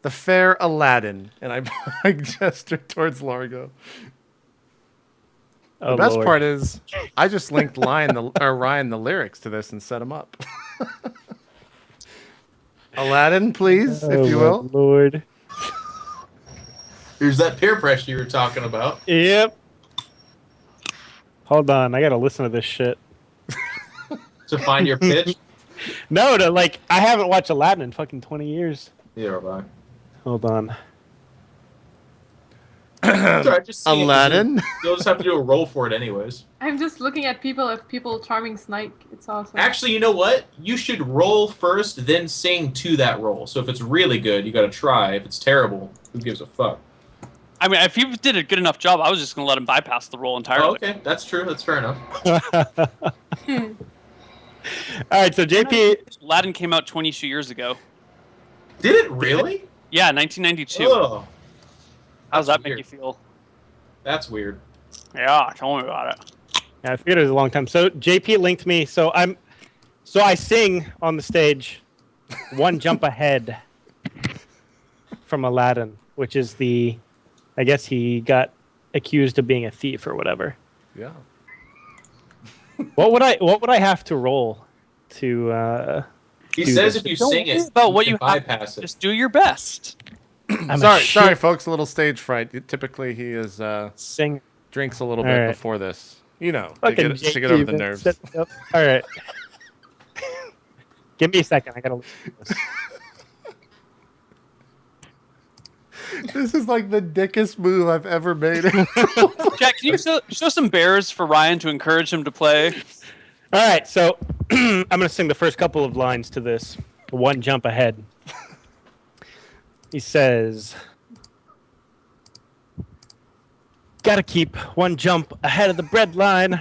the fair Aladdin, and I gesture towards Largo. The Oh, best Lord. part is I just linked Ryan the lyrics to this and set them up. Aladdin, please, if you will. Lord. Here's that peer pressure you were talking about. Yep. Hold on, I gotta listen to this shit. To find your pitch. No, I haven't watched Aladdin in fucking 20 years. Yeah, right. Hold on. Sorry, just sing it 'cause Aladdin. You'll just have to do a roll for it anyways. I'm just looking at people charming snake. It's awesome. Actually, you know what? You should roll first, then sing to that roll. So if it's really good, you gotta try. If it's terrible, who gives a fuck? I mean, if he did a good enough job, I was just going to let him bypass the roll entirely. Oh, okay, that's true. That's fair enough. All right, so JP. Aladdin came out 22 years ago. Did it really? Yeah, 1992. Oh, How does that that's make weird. you feel? That's weird. Yeah, tell me about it. Yeah, I figured it was a long time. So JP linked me. So I sing on the stage, One Jump Ahead from Aladdin, which is I guess he got accused of being a thief or whatever. Yeah. What would I have to roll to? He do says this? if you Don't sing worry it, about what can you have. bypass it. Just do your best. I'm a Sorry, shit folks. A little stage fright. Typically, he is Sing. drinks a little All bit right. before this. You know, to Fucking get over the JP, nerves. set me up. All right. Give me a second. I gotta listen to this. This is like the dickest move I've ever made. Jack, can you show some bears for Ryan to encourage him to play? All right, so I'm gonna sing the first couple of lines to this. One Jump Ahead. He says, "Gotta keep one jump ahead of the bread line,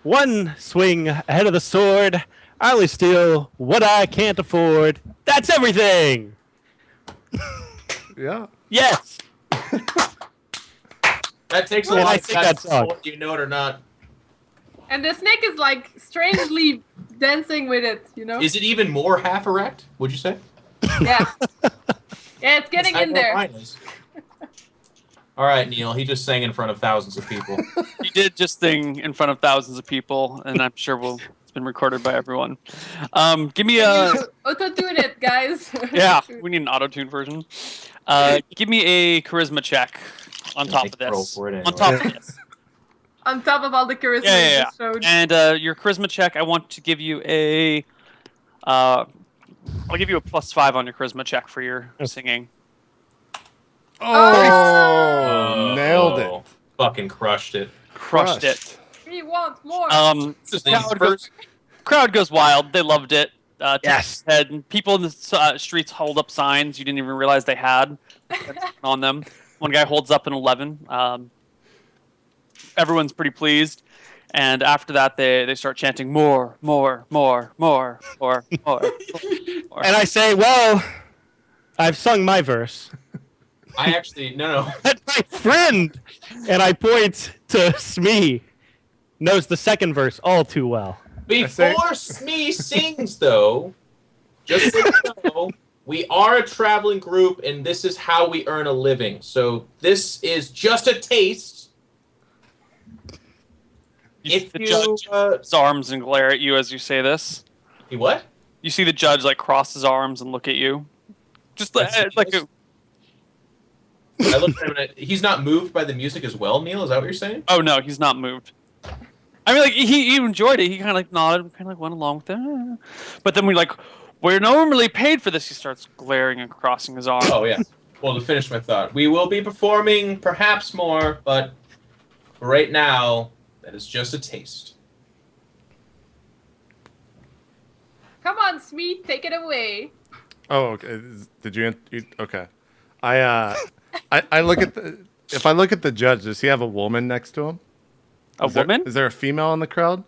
one swing ahead of the sword. I only steal what I can't afford. That's everything." Yeah. Yes. That takes a Well, lot I of think that's guts, whether you know it or not. And the snake is like strangely dancing with it, you know? Is it even more half erect? Would you say? Yeah. Yeah, it's getting I in know there. mine is. All right, Neil. He just sang in front of thousands of people. You did just sing in front of thousands of people, and I'm sure it's been recorded by everyone. Give me a Auto-tune it, guys. yeah. We need an auto-tune version. Give me a charisma check on top of Roll this. for it On anyway. top of this. On top of all the charisma Yeah, you yeah, just showed. And your charisma check, I want to give you a. I'll give you a +5 on your charisma check for your singing. Oh, nailed it. Fucking crushed it. Crushed it. We want more. This is the Crowd first. Crowd goes wild. They loved it. Yes. And people in the streets hold up signs you didn't even realize they had on them. One guy holds up an 11. Everyone's pretty pleased. And after that, they start chanting more. And I say, well, I've sung my verse. I actually no. And my friend, and I point to Smee, knows the second verse all too well. Before Smee sings, though, just so you know, we are a traveling group, and this is how we earn a living. So this is just a taste. The judge his arms and glare at you as you say this. He what? You see the judge like cross his arms and look at you. Just like I looked at him and he's not moved by the music as well, Neil? Is that what you're saying? oh no, he's not moved. I mean, like he enjoyed it. He kind of like nodded, kind of like went along with it. But then we're normally paid for this. He starts glaring and crossing his arms. Oh, yeah. Well, to finish my thought, we will be performing perhaps more, but for right now, that is just a taste. Come on, Smeet, take it away. Oh, okay. Did you? Okay. I look at if I look at the judge, does he have a woman next to him? A woman? Is there a female in the crowd?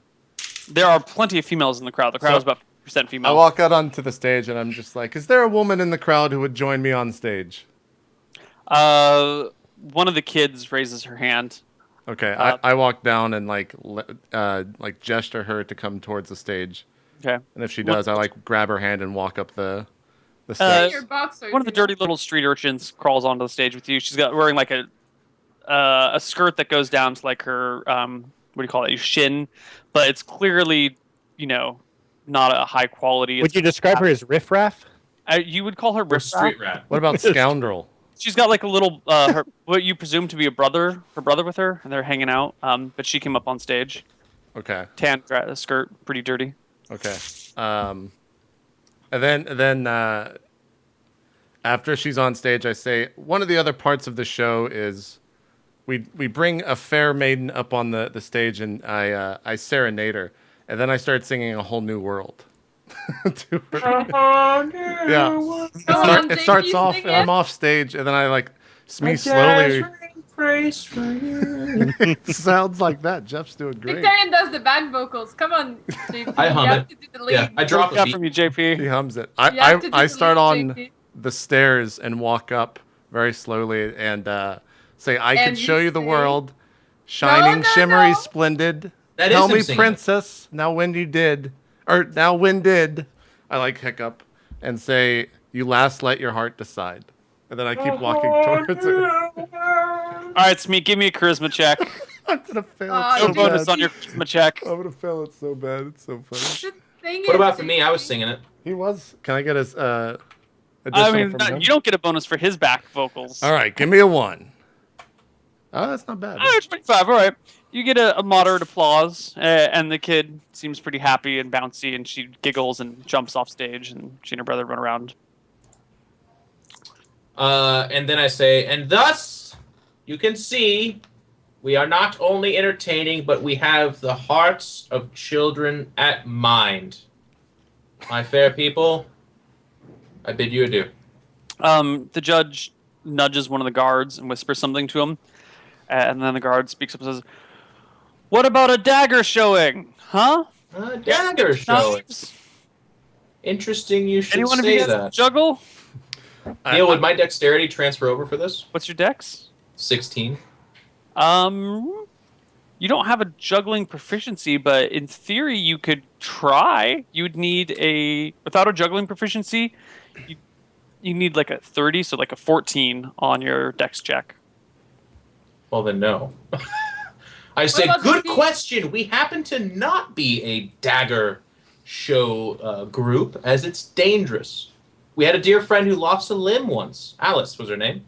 There are plenty of females in the crowd. The crowd is about 50% female. I walk out onto the stage and I'm just like, is there a woman in the crowd who would join me on stage? One of the kids raises her hand. Okay, I walk down and like gesture her to come towards the stage. Okay. And if she does, I like grab her hand and walk up the Hey, steps. your boxers, One of the you know? dirty little street urchins crawls onto the stage with you. She's wearing like a skirt that goes down to like her what do you call it? Your shin, but it's clearly, not a high quality. Would you describe her as riffraff? You would call her Or riff street rat. What about scoundrel? She's got like a little what you presume to be her brother with her, and they're hanging out. But she came up on stage, Okay. tan skirt, pretty dirty. Okay. And then after she's on stage, I say one of the other parts of the show is we bring a fair maiden up on the stage and I serenade her, and then I start singing A Whole New World. To her. Yeah. Come on, It JP, starts off sing and I'm it. off stage and then I like me slowly. It sounds like that. Jeff's doing great. Victorian does the back vocals. Come on, JP. I hum you have it. to do the lead. Yeah, I drop a Got beat. from you, JP. He hums it. You have to do I the start lead, on JP. the stairs and walk up very slowly and say, I And could show you you the say- world, shining, No, shimmery, no. splendid. That is Tell him me, singing it. princess, now when did, I like hiccup and say, you last let your heart decide. And then I keep walking towards her. All right, Smeek, give me a charisma check. I'm gonna fail Oh, it No so dude. bonus bad. on your charisma check. I'm gonna fail it so bad. It's so funny. Just sing What it, about for me? I was JP. singing it. He was. Can I get his I additional mean, from him? you don't get a bonus for his back vocals. All right, give me a 1. Oh, that's not bad. Oh, 25. All right. You get a moderate applause, and the kid seems pretty happy and bouncy, and she giggles and jumps off stage, and she and her brother run around. And then I say, and thus you can see we are not only entertaining, but we have the hearts of children at mind. My fair people, I bid you adieu. The judge nudges one of the guards and whispers something to him, and then the guard speaks up and says, "What about a dagger showing? Huh? Dagger showing. Knives? Interesting you should Anyone of say you guys that. juggle? Neil, would my dexterity transfer over for this? What's your dex? 16. You don't have a juggling proficiency, but in theory you could try. You'd need without a juggling proficiency, you need like a 30, so like a 14 on your dex check. Well, then no. I say, about good the- question. We happen to not be a dagger show group, as it's dangerous. We had a dear friend who lost a limb once. Alice was her name.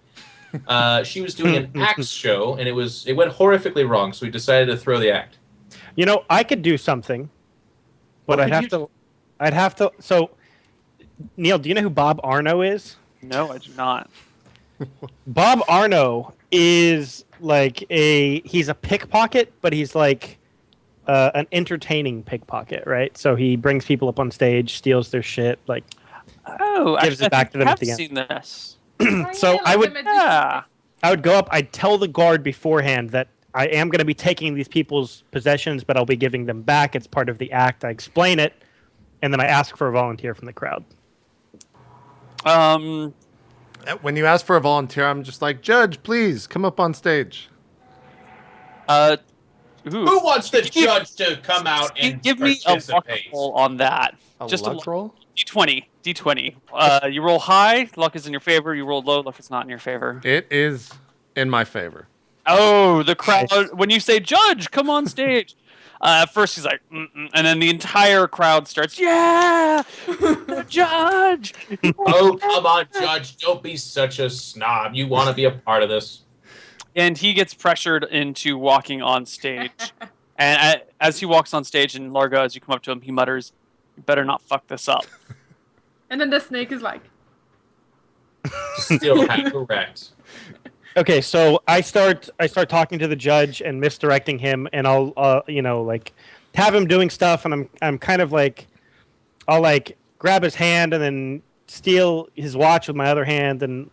She was doing an axe show, and it went horrifically wrong, so we decided to throw the act. You know, I could do something, but What could I'd have to. So, Neil, do you know who Bob Arno is? No, I do not. Bob Arno is like he's a pickpocket, but he's like an entertaining pickpocket, right? So he brings people up on stage, steals their shit, like. Oh, Gives actually, it back to them I at the have end. seen this. Oh, So yeah, I like would- the magician. Yeah. I would go up. I'd tell the guard beforehand that I am going to be taking these people's possessions, but I'll be giving them back. It's part of the act. I explain it, and then I ask for a volunteer from the crowd. When you ask for a volunteer, I'm just like, Judge, please come up on stage. Ooh. Who wants the judge to come out and Give me a luck participate? roll on that. A Just luck roll? D20. You roll high, luck is in your favor. You roll low, luck is not in your favor. It is in my favor. Oh, the crowd! When you say "Judge, come on stage," at first he's like, "Mm-mm," and then the entire crowd starts, "Yeah, the judge!" Oh, come on, judge. Don't be such a snob. You want to be a part of this. And he gets pressured into walking on stage. And as he walks on stage, and Largo, as you come up to him, he mutters, "You better not fuck this up." And then the snake is like, Still correct. Okay, so I start talking to the judge and misdirecting him, and I'll like have him doing stuff, and I'm kind of like I'll like grab his hand and then steal his watch with my other hand, and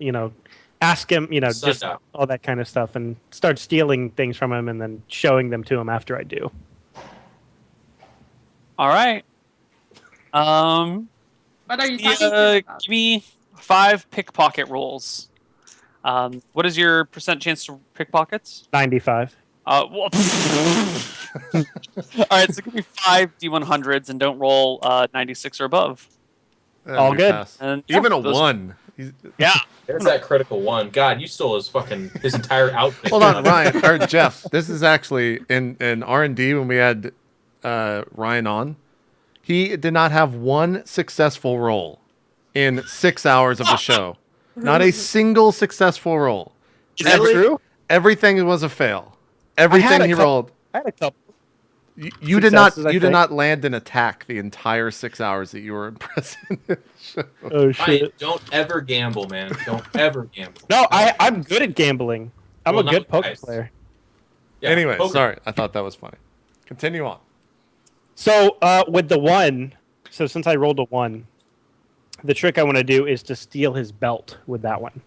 ask him just Sundown. all that kind of stuff, and start stealing things from him and then showing them to him after I do. All right. What are you talking about? Give me 5 pickpocket rolls. What is your percent chance to pickpockets? 95. Well, all right, so give me 5 D100s and don't roll 96 or above. All good. Pass. And Even a those- 1. Yeah. There's that critical one. God, you stole his entire outfit. Hold on, Ryan or Jeff. This is actually in R&D when we had Ryan on. He did not have one successful roll in 6 hours of the show. Not a single successful roll. Is that true? Everything was a fail. Everything he rolled. I had a couple. You did not. successes, I You did think. not land an attack the entire 6 hours that you were in prison. Oh Ryan, shit! don't ever gamble, man. Don't ever gamble. No, I'm good at gambling. I'm Well, a good not poker nice. player. Yeah, Anyway, poker. sorry. I thought that was funny. Continue on. So with the 1, so since I rolled a 1, the trick I want to do is to steal his belt with that one.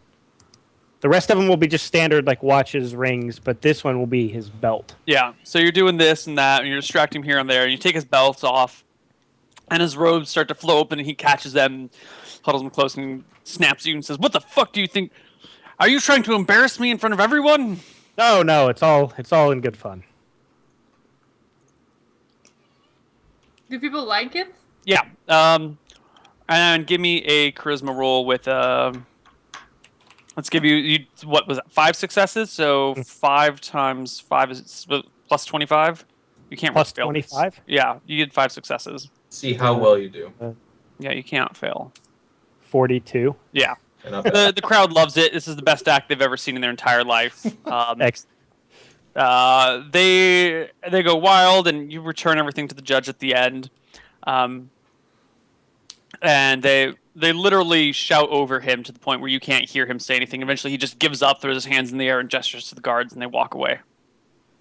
The rest of them will be just standard like watches, rings, but this one will be his belt. Yeah. So you're doing this and that, and you're distracting him here and there. And you take his belts off, and his robes start to flow open, and he catches them, huddles them close, and snaps you and says, "What the fuck do you think? Are you trying to embarrass me in front of everyone?" No, it's all in good fun. Do people like it? Yeah. And give me a charisma roll with let's give you what was it? 5 successes. So 5 times 5 is plus 25. You can't Plus fail this. 25? Yeah, you get 5 successes. See how well you do. Yeah, you can't fail. 42. Yeah. And I'll bet. The crowd loves it. This is the best act they've ever seen in their entire life. Excellent. They go wild, and you return everything to the judge at the end. And they literally shout over him to the point where you can't hear him say anything. Eventually, he just gives up, throws his hands in the air, and gestures to the guards, and they walk away.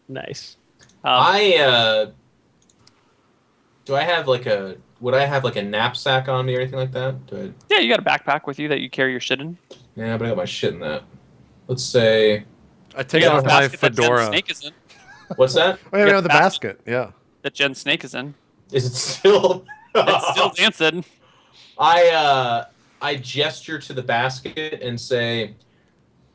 Nice. Do I have would I have like a knapsack on me or anything like that? Yeah, you got a backpack with you that you carry your shit in. Yeah, but I got my shit in that. Let's say, I take You it got off a my basket that Jen fedora. Snake is in. what's that? Oh, yeah, Yeah, we have the basket. Yeah. That Jen Snake is in. Is it still? It's still dancing. I gesture to the basket and say,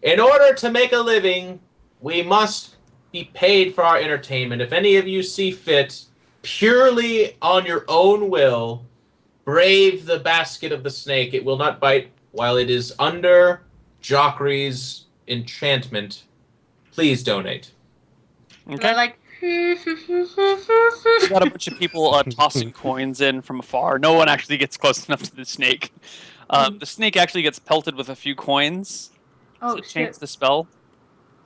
in order to make a living, we must be paid for our entertainment. If any of you see fit, purely on your own will, brave the basket of the snake. It will not bite while it is under Jockry's enchantment. Please donate. And they're Okay. like, You got a bunch of people tossing coins in from afar. No one actually gets close enough to the snake. The snake actually gets pelted with a few coins. oh Does it change shit. the spell?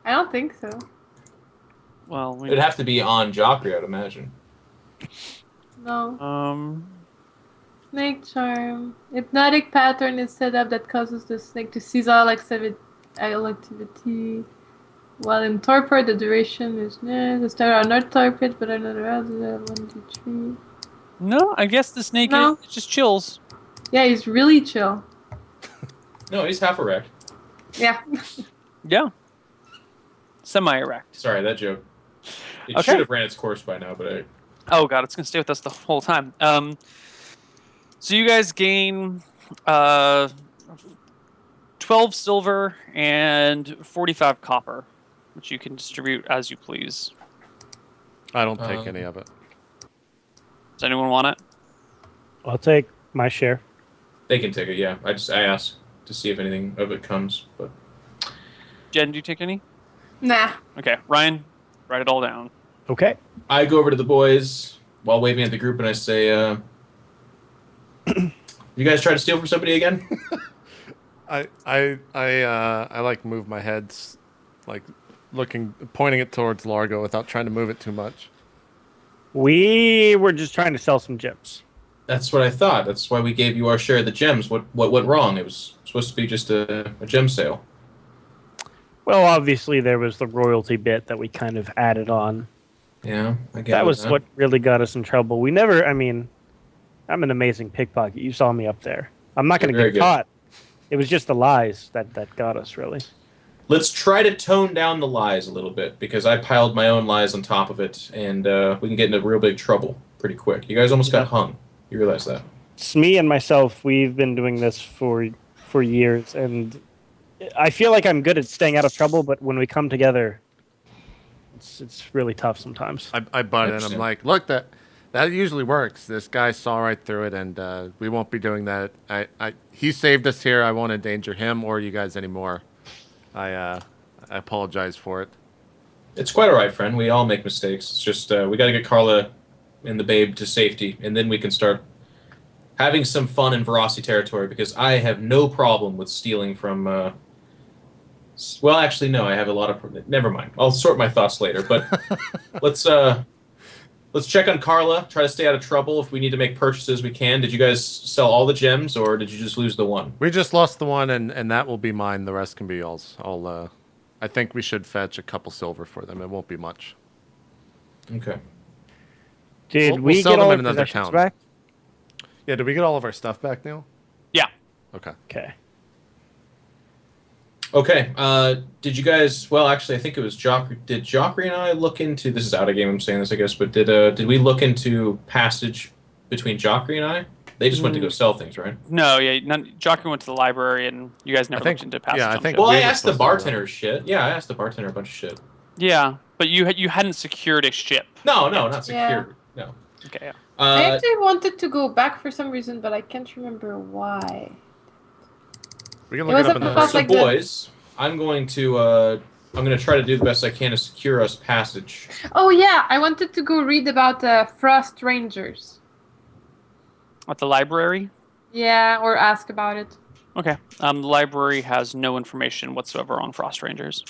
I don't think so. Well, It'd have to be on Jockry, I'd imagine. No. Snake charm. Hypnotic pattern is set up that causes the snake to cease all activity. While in torpor, the duration is the stars are not torpid, but are not aroused. 1, 2, 3. no, I guess the snake No. is just chills. Yeah, he's really chill. No, he's half erect. Yeah. Yeah. Semi-erect. Sorry, that joke. It Okay. should have ran its course by now, but Oh god, it's gonna stay with us the whole time. So you guys gain 12 silver and 45 copper, which you can distribute as you please. I don't take any of it. Does anyone want it? I'll take my share. they can take it. Yeah, I asked to see if anything of it comes, but Jen, do you take any? Nah. Okay, Ryan, write it all down. Okay. I go over to the boys while waving at the group and I say, "You guys try to steal from somebody again?" I like move my head, like pointing it towards Largo without trying to move it too much. We were just trying to sell some gems. That's what I thought. That's why we gave you our share of the gems. What went wrong? It was supposed to be just a gem sale. Well, obviously there was the royalty bit that we kind of added on. Yeah, I get That was what really got us in trouble. We never. I mean, I'm an amazing pickpocket. You saw me up there. I'm not going to You're very get good. caught. It was just the lies that got us, really. Let's try to tone down the lies a little bit, because I piled my own lies on top of it, and we can get into real big trouble pretty quick. You guys almost got hung. You realize that? It's me and myself. We've been doing this for years, and I feel like I'm good at staying out of trouble. But when we come together, it's really tough sometimes. I butt in. I'm like, look, that usually works. This guy saw right through it, and we won't be doing that. He saved us here. I won't endanger him or you guys anymore. I apologize for it. It's quite all right, friend. We all make mistakes. It's just we got to get Carla and the babe to safety, and then we can start having some fun in Verosity territory, because I have no problem with stealing from... well, actually, no, I have a lot of... Never mind. I'll sort my thoughts later, but let's check on Carla, try to stay out of trouble. If we need to make purchases, we can. Did you guys sell all the gems, or did you just lose the one? We just lost the one, and that will be mine. The rest can be y'all's. I think we should fetch a couple silver for them. It won't be much. Okay. Did We'll we sell get them all in our another possessions town. back? Yeah, did we get all of our stuff back, Neal? Yeah. Okay. Okay. Okay. Did you guys? Well, actually, I think it was Joffrey. Did Joffrey and I look into? This is out of game. I'm saying this, I guess. But did we look into passage between Joffrey and I? They just went to go sell things, right? No, yeah. Jockey went to the library, and you guys never think- looked into passage. yeah, I on think- ship. Well, we I were asked the supposed to do that. bartender shit. Yeah, I asked the bartender a bunch of shit. Yeah, but you hadn't secured a ship. No, not Yeah. secure. No. Okay. Yeah. I actually wanted to go back for some reason, but I can't remember why. We can It look was it up in about, the... So, like, boys, I'm going to try to do the best I can to secure us passage. Oh yeah, I wanted to go read about the Frost Rangers. At the library. Yeah, or ask about it. Okay. The library has no information whatsoever on Frost Rangers.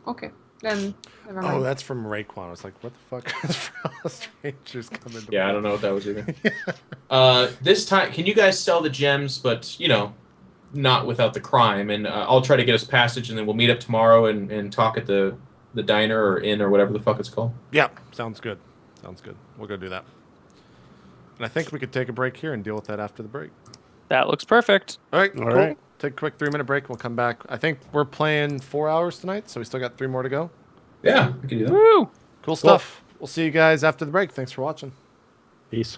Okay, then never mind. Oh, that's from Raekwon. I was like, what the fuck is Frost Rangers coming to Yeah, I don't know what that was either. This time, can you guys sell the gems, but, not without the crime? And I'll try to get us passage, and then we'll meet up tomorrow and talk at the diner or inn or whatever the fuck it's called. Yeah, sounds good. Sounds good. We'll go do that. And I think we could take a break here and deal with that after the break. That looks perfect. All right, All cool. right. Take a quick 3-minute break. We'll come back. I think we're playing 4 hours tonight, so we still got 3 more to go. Yeah, we can do that. Woo! Cool stuff. We'll see you guys after the break. Thanks for watching. Peace.